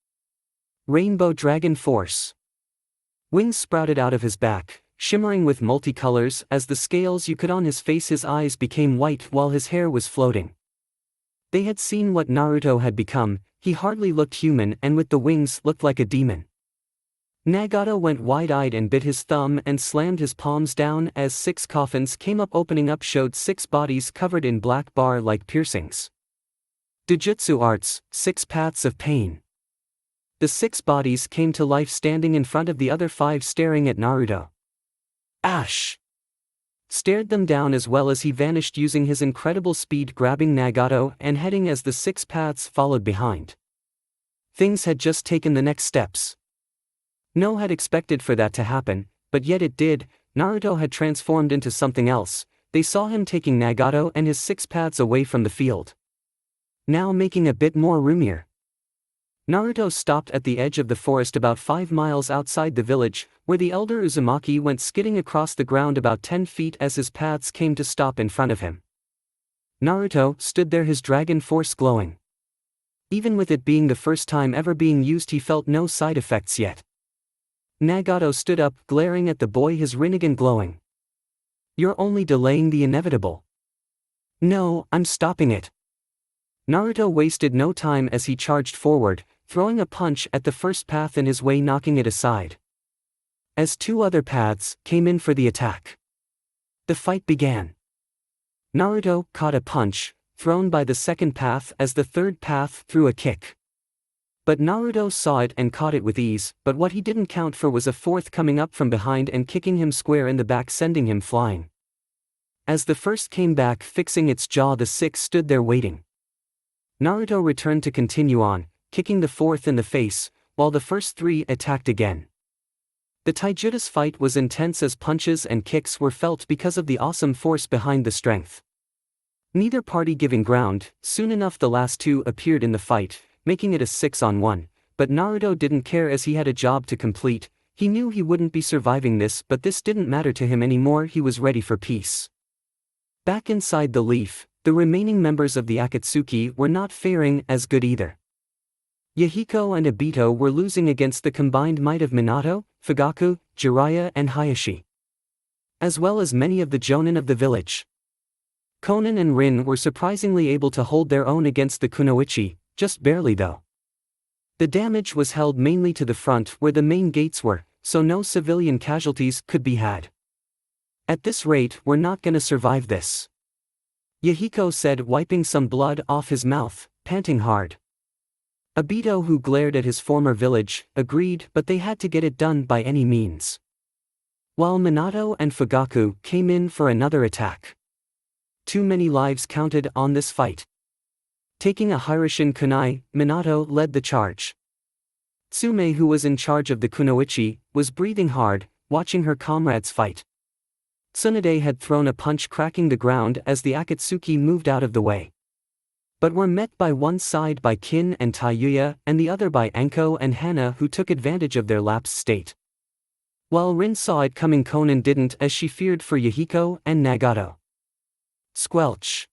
Rainbow Dragon Force. Wings sprouted out of his back, shimmering with multicolors. As the scales you could on his face, his eyes became white while his hair was floating. They had seen what Naruto had become. He hardly looked human, and with the wings looked like a demon. Nagato went wide-eyed and bit his thumb and slammed his palms down as 6 coffins came up, opening up, showed 6 bodies covered in black bar-like piercings. Dojutsu Arts, 6 Paths of Pain. The 6 bodies came to life, standing in front of the other 5, staring at Naruto. Ash! Stared them down as well as he vanished using his incredible speed, grabbing Nagato and heading as the 6 paths followed behind. Things had just taken the next steps. No had expected for that to happen, but yet it did. Naruto had transformed into something else. They saw him taking Nagato and his 6 paths away from the field. Now making a bit more room here. Naruto stopped at the edge of the forest about 5 miles outside the village, where the elder Uzumaki went skidding across the ground about 10 feet as his paths came to stop in front of him. Naruto stood there, his dragon force glowing. Even with it being the first time ever being used, he felt no side effects yet. Nagato stood up, glaring at the boy, his Rinnegan glowing. "You're only delaying the inevitable." "No, I'm stopping it." Naruto wasted no time as he charged forward, throwing a punch at the first path in his way, knocking it aside. As two other paths came in for the attack, the fight began. Naruto caught a punch thrown by the second path as the third path threw a kick. But Naruto saw it and caught it with ease, but what he didn't count for was a fourth coming up from behind and kicking him square in the back, sending him flying. As the first came back, fixing its jaw, the six stood there waiting. Naruto returned to continue on, kicking the fourth in the face, while the first three attacked again. The Taijutsu's fight was intense as punches and kicks were felt because of the awesome force behind the strength. Neither party giving ground. Soon enough the last two appeared in the fight, making it a 6-on-1, but Naruto didn't care as he had a job to complete. He knew he wouldn't be surviving this, but this didn't matter to him anymore. He was ready for peace. Back inside the leaf, the remaining members of the Akatsuki were not faring as good either. Yahiko and Obito were losing against the combined might of Minato, Fugaku, Jiraiya and Hayashi, as well as many of the jonin of the village. Konan and Rin were surprisingly able to hold their own against the kunoichi, just barely though. The damage was held mainly to the front where the main gates were, so no civilian casualties could be had. "At this rate, we're not gonna survive this," Yahiko said, wiping some blood off his mouth, panting hard. Obito, who glared at his former village, agreed, but they had to get it done by any means. While Minato and Fugaku came in for another attack. Too many lives counted on this fight. Taking a Hiroshin kunai, Minato led the charge. Tsume, who was in charge of the kunoichi, was breathing hard, watching her comrades fight. Tsunade had thrown a punch, cracking the ground as the Akatsuki moved out of the way, but were met by one side by Kin and Taiyuya and the other by Anko and Hana, who took advantage of their lapsed state. While Rin saw it coming, Konan didn't, as she feared for Yahiko and Nagato. Squelch.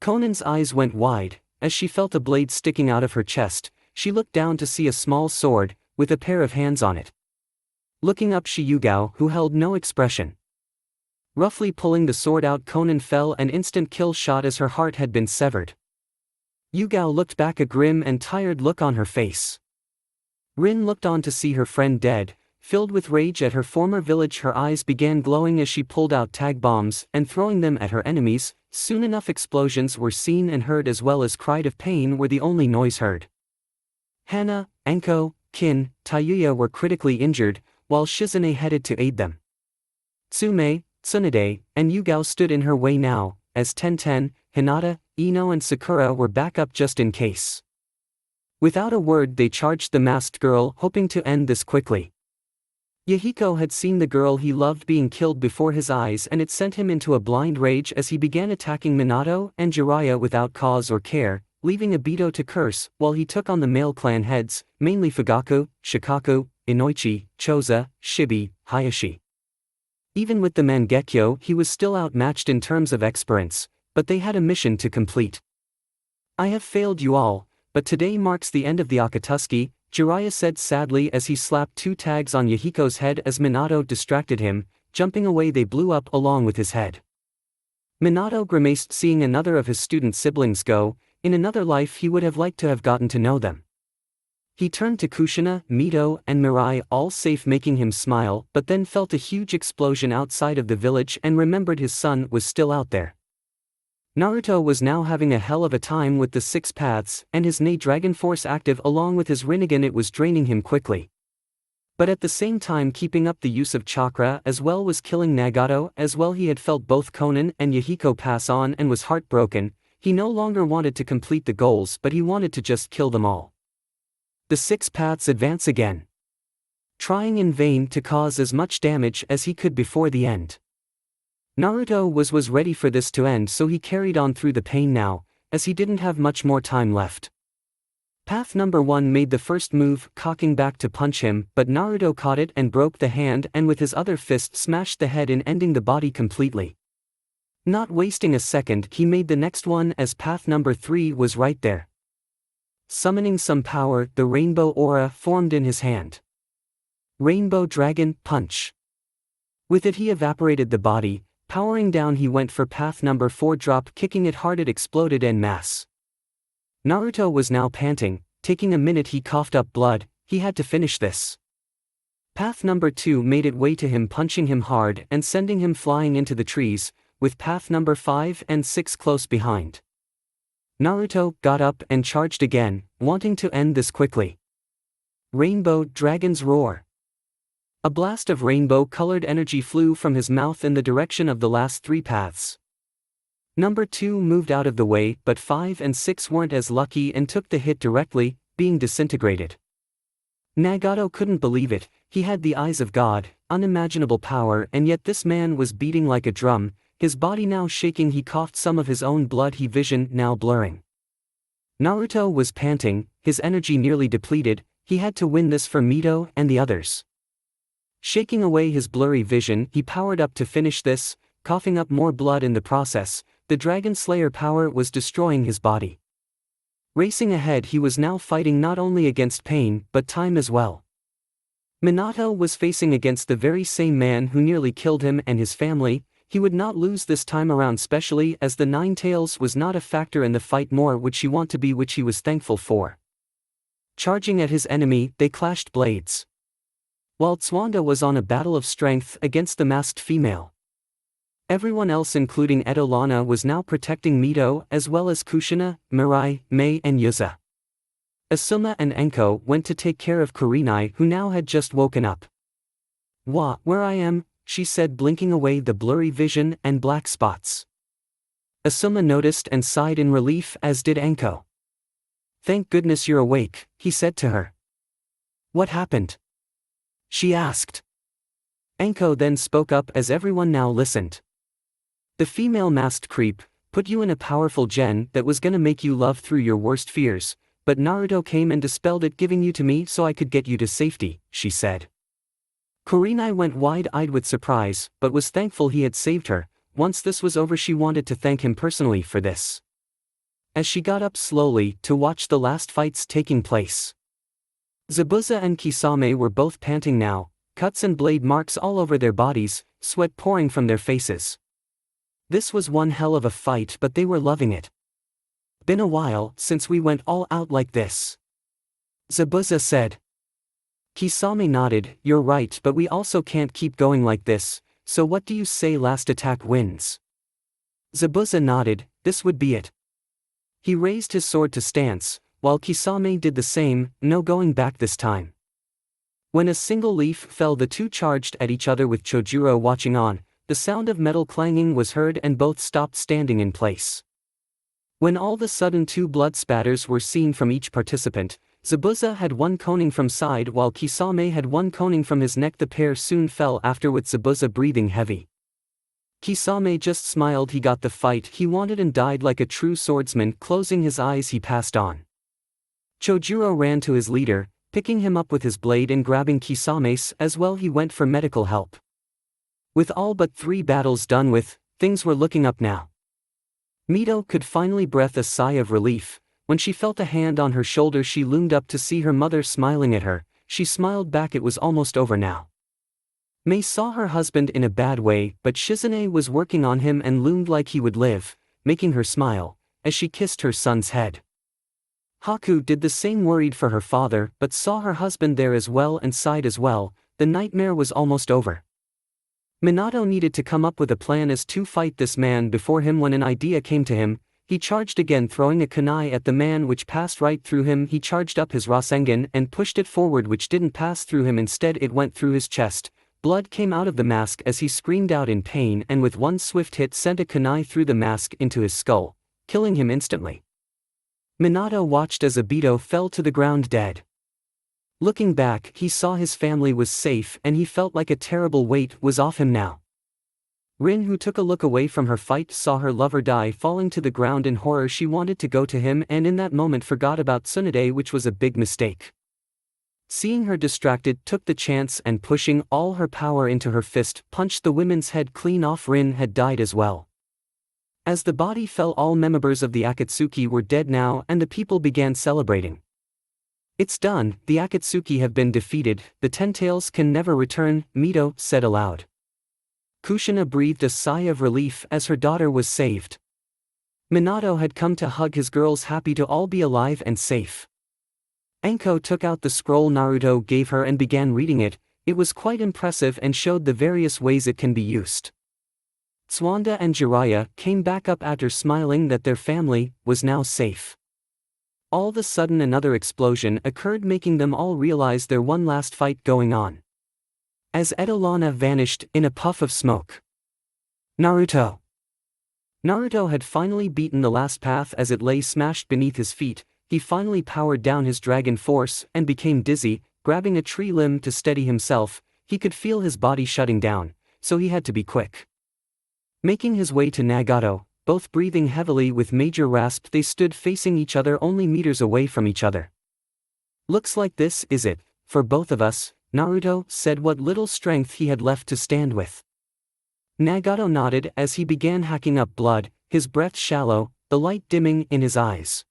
Konan's eyes went wide as she felt a blade sticking out of her chest. She looked down to see a small sword with a pair of hands on it. Looking up, Yugao, who held no expression. Roughly pulling the sword out, Konan fell an instant kill shot as her heart had been severed. Yugao looked back, a grim and tired look on her face. Rin looked on to see her friend dead. Filled with rage at her former village, her eyes began glowing as she pulled out tag bombs and throwing them at her enemies. Soon enough explosions were seen and heard, as well as cries of pain were the only noise heard. Hana, Anko, Kin, Taiyuya were critically injured, while Shizune headed to aid them. Tsume, Tsunade, and Yugao stood in her way now, as Tenten, Hinata, Ino and Sakura were back up just in case. Without a word they charged the masked girl, hoping to end this quickly. Yahiko had seen the girl he loved being killed before his eyes, and it sent him into a blind rage as he began attacking Minato and Jiraiya without cause or care, leaving Obito to curse, while he took on the male clan heads, mainly Fugaku, Shikaku, Inoichi, Choza, Shibi, Hayashi. Even with the Mangekyo, he was still outmatched in terms of experience, but they had a mission to complete. "I have failed you all, but today marks the end of the Akatsuki," Jiraiya said sadly as he slapped two tags on Yahiko's head as Minato distracted him. Jumping away, they blew up along with his head. Minato grimaced, seeing another of his student siblings go. In another life he would have liked to have gotten to know them. He turned to Kushina, Mito and Mirai, all safe, making him smile, but then felt a huge explosion outside of the village and remembered his son was still out there. Naruto was now having a hell of a time with the 6 paths and his Dragon Force active along with his Rinnegan. It was draining him quickly. But at the same time keeping up the use of chakra as well was killing Nagato as well. He had felt both Konan and Yahiko pass on and was heartbroken. He no longer wanted to complete the goals, but he wanted to just kill them all. The 6 paths advance again, trying in vain to cause as much damage as he could before the end. Naruto was ready for this to end, so he carried on through the pain now, as he didn't have much more time left. Path number 1 made the first move, cocking back to punch him, but Naruto caught it and broke the hand and with his other fist smashed the head in, ending the body completely. Not wasting a second, he made the next one as path number 3 was right there. Summoning some power, the rainbow aura formed in his hand. Rainbow Dragon Punch. With it he evaporated the body. Powering down he went for path number 4, drop kicking it hard, it exploded en masse. Naruto was now panting, taking a minute, he coughed up blood, he had to finish this. Path number 2 made it way to him, punching him hard and sending him flying into the trees, with path number 5 and 6 close behind. Naruto got up and charged again, wanting to end this quickly. Rainbow Dragon's Roar. A blast of rainbow-colored energy flew from his mouth in the direction of the last 3 paths. Number 2 moved out of the way, but 5 and 6 weren't as lucky and took the hit directly, being disintegrated. Nagato couldn't believe it. He had the eyes of God, unimaginable power, and yet this man was beating like a drum, his body now shaking. He coughed some of his own blood, his vision now blurring. Naruto was panting, his energy nearly depleted. He had to win this for Mito and the others. Shaking away his blurry vision, he powered up to finish this, coughing up more blood in the process. The Dragon Slayer power was destroying his body. Racing ahead, he was now fighting not only against pain, but time as well. Minato was facing against the very same man who nearly killed him and his family. He would not lose this time around, especially as the Nine Tails was not a factor in the fight, nor would she want to be, which he was thankful for. Charging at his enemy, they clashed blades. While Tsuwanda was on a battle of strength against the masked female. Everyone else, including Edo Lana, was now protecting Mito, as well as Kushina, Mirai, Mei and Yuza. Asuma and Enko went to take care of Kurinai, who now had just woken up. Where I am, she said, blinking away the blurry vision and black spots. Asuma noticed and sighed in relief, as did Enko. Thank goodness you're awake, he said to her. What happened? She asked. Enko then spoke up as everyone now listened. The female masked creep put you in a powerful gen that was gonna make you love through your worst fears, but Naruto came and dispelled it, giving you to me so I could get you to safety, she said. Kurinai went wide-eyed with surprise, but was thankful he had saved her. Once this was over, she wanted to thank him personally for this. As she got up slowly to watch the last fights taking place. Zabuza and Kisame were both panting now, cuts and blade marks all over their bodies, sweat pouring from their faces. This was one hell of a fight, but they were loving it. Been a while since we went all out like this. Zabuza said. Kisame nodded, you're right, but we also can't keep going like this, so what do you say last attack wins? Zabuza nodded, this would be it. He raised his sword to stance, while Kisame did the same, no going back this time. When a single leaf fell, the two charged at each other with Chojuro watching on. The sound of metal clanging was heard and both stopped standing in place. When all of a sudden 2 blood spatters were seen from each participant, Zabuza had 1 coning from side while Kisame had 1 coning from his neck. The pair soon fell after, with Zabuza breathing heavy. Kisame just smiled, he got the fight he wanted and died like a true swordsman. Closing his eyes, he passed on. Chojuro ran to his leader, picking him up with his blade and grabbing Kisame's as well. He went for medical help. With all but 3 battles done with, things were looking up now. Mito could finally breathe a sigh of relief. When she felt a hand on her shoulder, she loomed up to see her mother smiling at her. She smiled back. It was almost over now. Mei saw her husband in a bad way, but Shizune was working on him and loomed like he would live, making her smile, as she kissed her son's head. Haku did the same, worried for her father, but saw her husband there as well and sighed as well. The nightmare was almost over. Minato needed to come up with a plan as to fight this man before him. When an idea came to him, he charged again, throwing a kunai at the man, which passed right through him. He charged up his Rasengan and pushed it forward, which didn't pass through him. Instead it went through his chest. Blood came out of the mask as he screamed out in pain, and with 1 swift hit sent a kunai through the mask into his skull, killing him instantly. Minato watched as Obito fell to the ground dead. Looking back, he saw his family was safe and he felt like a terrible weight was off him now. Rin, who took a look away from her fight, saw her lover die, falling to the ground in horror. She wanted to go to him and in that moment forgot about Tsunade, which was a big mistake. Seeing her distracted, took the chance and pushing all her power into her fist, punched the woman's head clean off. Rin had died as well. As the body fell, all members of the Akatsuki were dead now and the people began celebrating. It's done, the Akatsuki have been defeated, the Ten Tails can never return, Mito said aloud. Kushina breathed a sigh of relief as her daughter was saved. Minato had come to hug his girls, happy to all be alive and safe. Anko took out the scroll Naruto gave her and began reading it. It was quite impressive and showed the various ways it can be used. Tsuwanda and Jiraiya came back up after smiling that their family was now safe. All of a sudden another explosion occurred, making them all realize there's one last fight going on. As Edolana vanished in a puff of smoke. Naruto had finally beaten the last path as it lay smashed beneath his feet. He finally powered down his dragon force and became dizzy, grabbing a tree limb to steady himself. He could feel his body shutting down, so he had to be quick. Making his way to Nagato, both breathing heavily with major rasp, they stood facing each other only meters away from each other. Looks like this is it, for both of us, Naruto said, what little strength he had left to stand with. Nagato nodded as he began hacking up blood, his breath shallow, the light dimming in his eyes.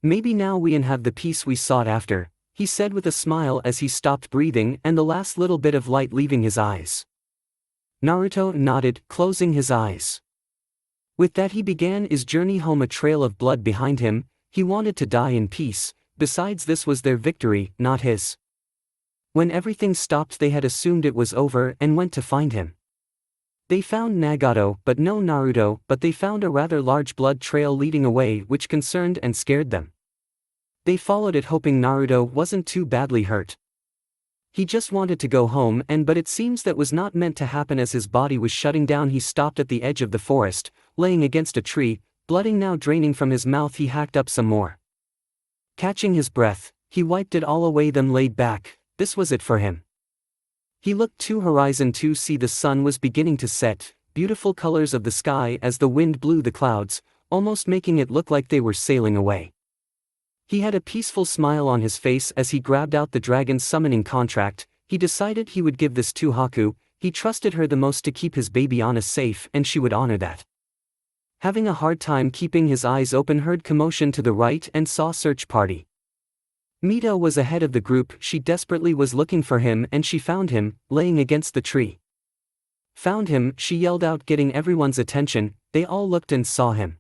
Maybe now we can have the peace we sought after, he said with a smile as he stopped breathing and the last little bit of light leaving his eyes. Naruto nodded, closing his eyes. With that he began his journey home, a trail of blood behind him. He wanted to die in peace, besides this was their victory, not his. When everything stopped they had assumed it was over and went to find him. They found Nagato but no Naruto, but they found a rather large blood trail leading away which concerned and scared them. They followed it hoping Naruto wasn't too badly hurt. He just wanted to go home but it seems that was not meant to happen. As his body was shutting down he stopped at the edge of the forest, laying against a tree, blooding now draining from his mouth. He hacked up some more. Catching his breath, he wiped it all away then laid back. This was it for him. He looked to horizon to see the sun was beginning to set, beautiful colors of the sky as the wind blew the clouds, almost making it look like they were sailing away. He had a peaceful smile on his face as he grabbed out the dragon's summoning contract. He decided he would give this to Haku. He trusted her the most to keep his baby Anna safe and she would honor that. Having a hard time keeping his eyes open, heard commotion to the right and saw search party. Mito was ahead of the group. She desperately was looking for him and she found him, laying against the tree. Found him, she yelled out, getting everyone's attention. They all looked and saw him.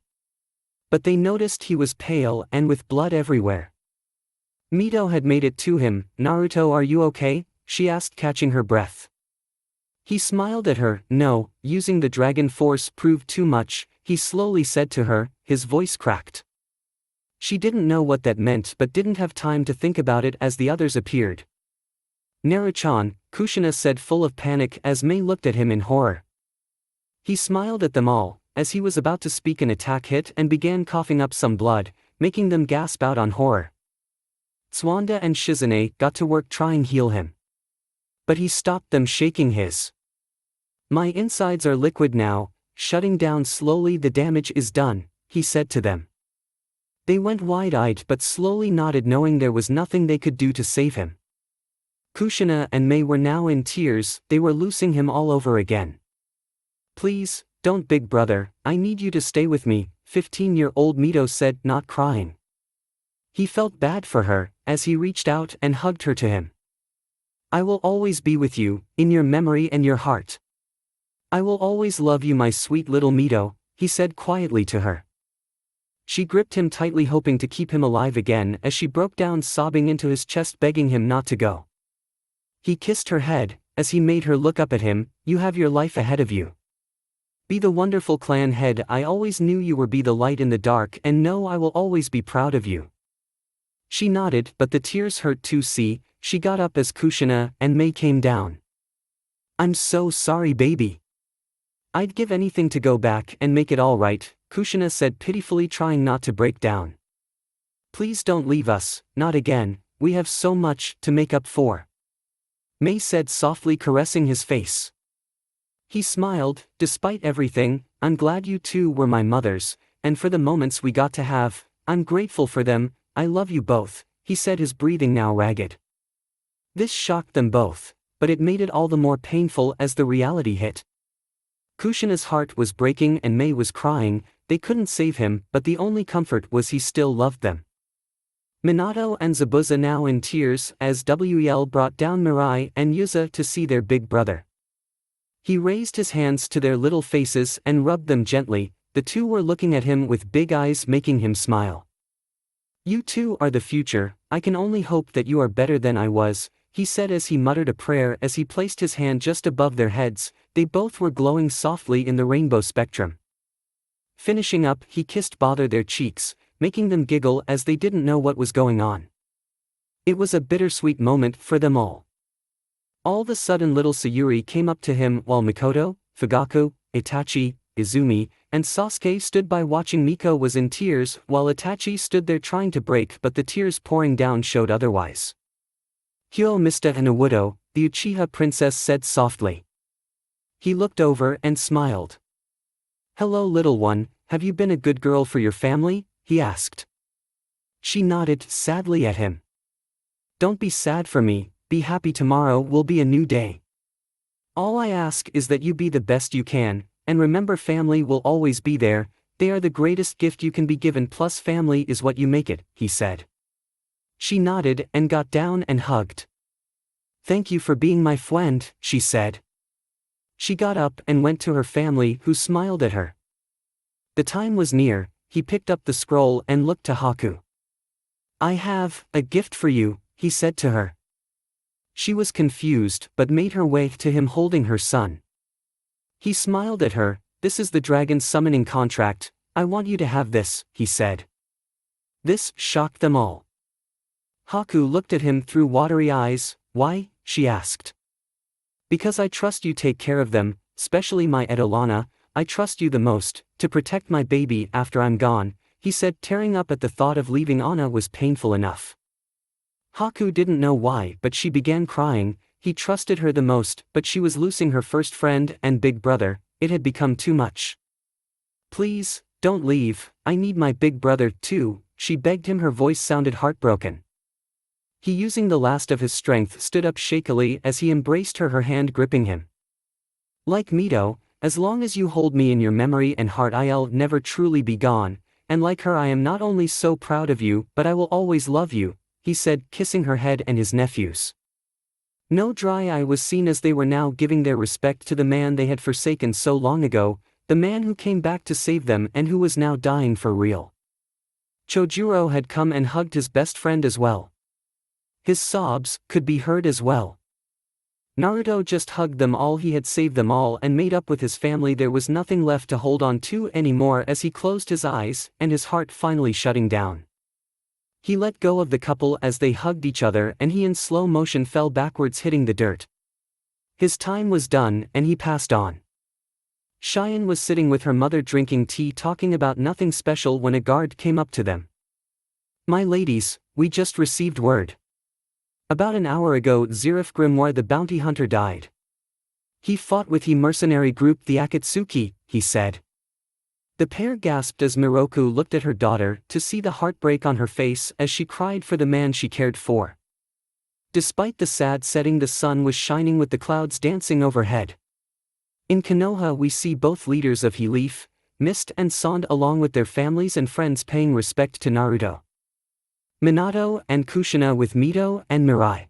But they noticed he was pale and with blood everywhere. Mito had made it to him. Naruto, are you okay? She asked, catching her breath. He smiled at her. No, using the dragon force proved too much, he slowly said to her, his voice cracked. She didn't know what that meant but didn't have time to think about it as the others appeared. Naruto-chan, Kushina said, full of panic as Mei looked at him in horror. He smiled at them all. As he was about to speak, an attack hit and began coughing up some blood, making them gasp out on horror. Tsuwanda and Shizune got to work trying heal him. But he stopped them, shaking his. My insides are liquid now, shutting down slowly. The damage is done, he said to them. They went wide-eyed but slowly nodded, knowing there was nothing they could do to save him. Kushina and Mei were now in tears. They were losing him all over again. Please, don't, big brother, I need you to stay with me, 15-year-old Mito said, not crying. He felt bad for her, as he reached out and hugged her to him. I will always be with you, in your memory and your heart. I will always love you, my sweet little Mito, he said quietly to her. She gripped him tightly, hoping to keep him alive again as she broke down sobbing into his chest, begging him not to go. He kissed her head, as he made her look up at him. You have your life ahead of you. Be the wonderful clan head I always knew you were. Be the light in the dark and know I will always be proud of you. She nodded, but the tears hurt to see. She got up as Kushina and Mei came down. I'm so sorry, baby. I'd give anything to go back and make it all right, Kushina said pitifully, trying not to break down. Please don't leave us, not again, we have so much to make up for. Mei said softly, caressing his face. He smiled. Despite everything, I'm glad you two were my mothers, and for the moments we got to have, I'm grateful for them. I love you both, he said, his breathing now ragged. This shocked them both, but it made it all the more painful as the reality hit. Kushina's heart was breaking and Mei was crying. They couldn't save him, but the only comfort was he still loved them. Minato and Zabuza now in tears as Wel brought down Mirai and Yuza to see their big brother. He raised his hands to their little faces and rubbed them gently. The two were looking at him with big eyes, making him smile. "You two are the future, I can only hope that you are better than I was," he said as he muttered a prayer as he placed his hand just above their heads. They both were glowing softly in the rainbow spectrum. Finishing up, he kissed both their cheeks, making them giggle as they didn't know what was going on. It was a bittersweet moment for them all. All of a sudden little Sayuri came up to him while Mikoto, Fugaku, Itachi, Izumi, and Sasuke stood by watching. Miko was in tears while Itachi stood there trying to break, but the tears pouring down showed otherwise. "Hyo Mr. Naruto," the Uchiha princess said softly. He looked over and smiled. "Hello little one, have you been a good girl for your family?" he asked. She nodded sadly at him. "Don't be sad for me, be happy, tomorrow will be a new day. All I ask is that you be the best you can, and remember family will always be there, they are the greatest gift you can be given, plus family is what you make it," he said. She nodded and got down and hugged. "Thank you for being my friend," she said. She got up and went to her family, who smiled at her. The time was near. He picked up the scroll and looked to Haku. "I have a gift for you," he said to her. She was confused but made her way to him holding her son. He smiled at her. "This is the dragon summoning contract, I want you to have this," he said. This shocked them all. Haku looked at him through watery eyes. "Why?" she asked. "Because I trust you take care of them, especially my Edolana, I trust you the most, to protect my baby after I'm gone," he said. Tearing up at the thought of leaving Anna was painful enough. Haku didn't know why, but she began crying. He trusted her the most, but she was losing her first friend and big brother. It had become too much. "Please, don't leave, I need my big brother too," she begged him. Her voice sounded heartbroken. He, using the last of his strength, stood up shakily as he embraced her, her hand gripping him. "Like Mito, as long as you hold me in your memory and heart, I'll never truly be gone, and like her I am not only so proud of you but I will always love you," he said, kissing her head and his nephew's. No dry eye was seen as they were now giving their respect to the man they had forsaken so long ago, the man who came back to save them and who was now dying for real. Chojuro had come and hugged his best friend as well. His sobs could be heard as well. Naruto just hugged them all. He had saved them all and made up with his family. There was nothing left to hold on to anymore as he closed his eyes and his heart finally shutting down. He let go of the couple as they hugged each other and he in slow motion fell backwards, hitting the dirt. His time was done and he passed on. Cheyenne was sitting with her mother drinking tea, talking about nothing special when a guard came up to them. "My ladies, we just received word. About an hour ago Zeref Grimoire the bounty hunter died. He fought with the mercenary group the Akatsuki," he said. The pair gasped as Miroku looked at her daughter to see the heartbreak on her face as she cried for the man she cared for. Despite the sad setting, the sun was shining with the clouds dancing overhead. In Konoha we see both leaders of Leaf, Mist and Sand along with their families and friends paying respect to Naruto. Minato and Kushina with Mito and Mirai.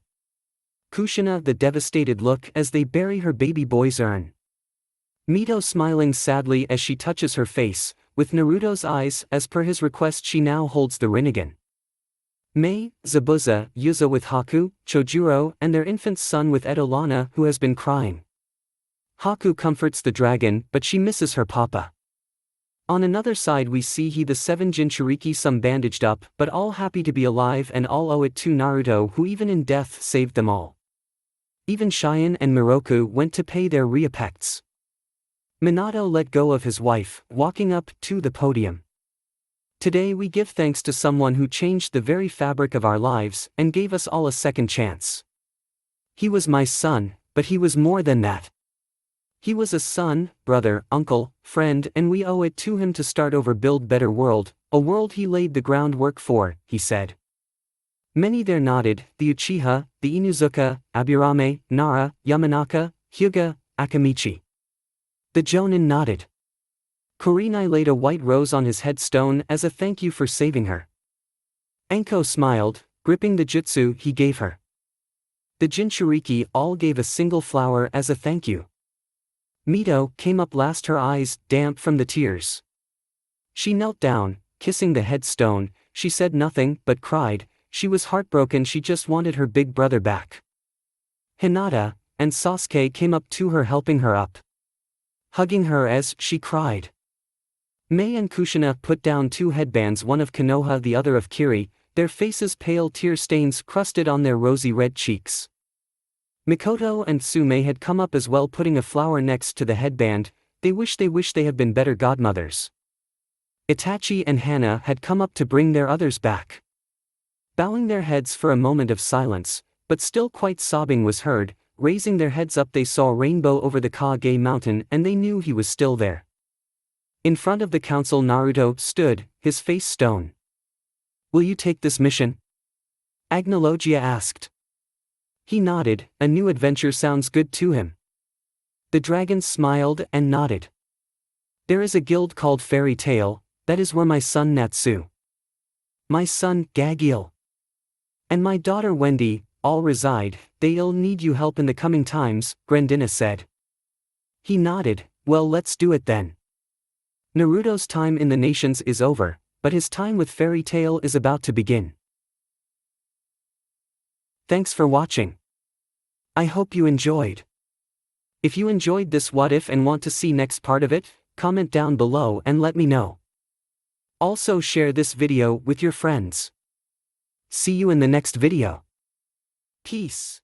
Kushina the devastated look as they bury her baby boy's urn. Mito smiling sadly as she touches her face, with Naruto's eyes. As per his request she now holds the Rinnegan. Mei, Zabuza, Yuza with Haku, Chojuro and their infant son with Edolana who has been crying. Haku comforts the dragon but she misses her papa. On another side we see the seven Jinchuriki, some bandaged up but all happy to be alive, and all owe it to Naruto who even in death saved them all. Even Cheyenne and Miroku went to pay their respects. Minato let go of his wife, walking up to the podium. "Today we give thanks to someone who changed the very fabric of our lives and gave us all a second chance. He was my son, but he was more than that. He was a son, brother, uncle, friend, and we owe it to him to start over, build better world, a world he laid the groundwork for," he said. Many there nodded, the Uchiha, the Inuzuka, Aburame, Nara, Yamanaka, Hyuga, Akamichi. The Jonin nodded. Kurenai laid a white rose on his headstone as a thank you for saving her. Anko smiled, gripping the jutsu he gave her. The Jinchuriki all gave a single flower as a thank you. Mito came up last, her eyes damp from the tears. She knelt down, kissing the headstone. She said nothing but cried. She was heartbroken, she just wanted her big brother back. Hinata and Sasuke came up to her, helping her up, hugging her as she cried. Mei and Kushina put down 2 headbands, one of Konoha, the other of Kiri, their faces pale, tear stains crusted on their rosy red cheeks. Mikoto and Tsume had come up as well, putting a flower next to the headband. They wish they had been better godmothers. Itachi and Hana had come up to bring their others back. Bowing their heads for a moment of silence, but still quite sobbing was heard. Raising their heads up, they saw Rainbow over the Kage mountain, and they knew he was still there. In front of the council, Naruto stood, his face stone. "Will you take this mission?" Agnologia asked. He nodded. A new adventure sounds good to him. The dragons smiled and nodded. "There is a guild called Fairy Tail, that is where my son Natsu, my son Gagiel, and my daughter Wendy all reside. They'll need you help in the coming times," Grandina said. He nodded. "Well, let's do it then." Naruto's time in the nations is over, but his time with Fairy Tail is about to begin. Thanks for watching. I hope you enjoyed. If you enjoyed this what if and want to see next part of it, comment down below and let me know. Also share this video with your friends. See you in the next video. Peace.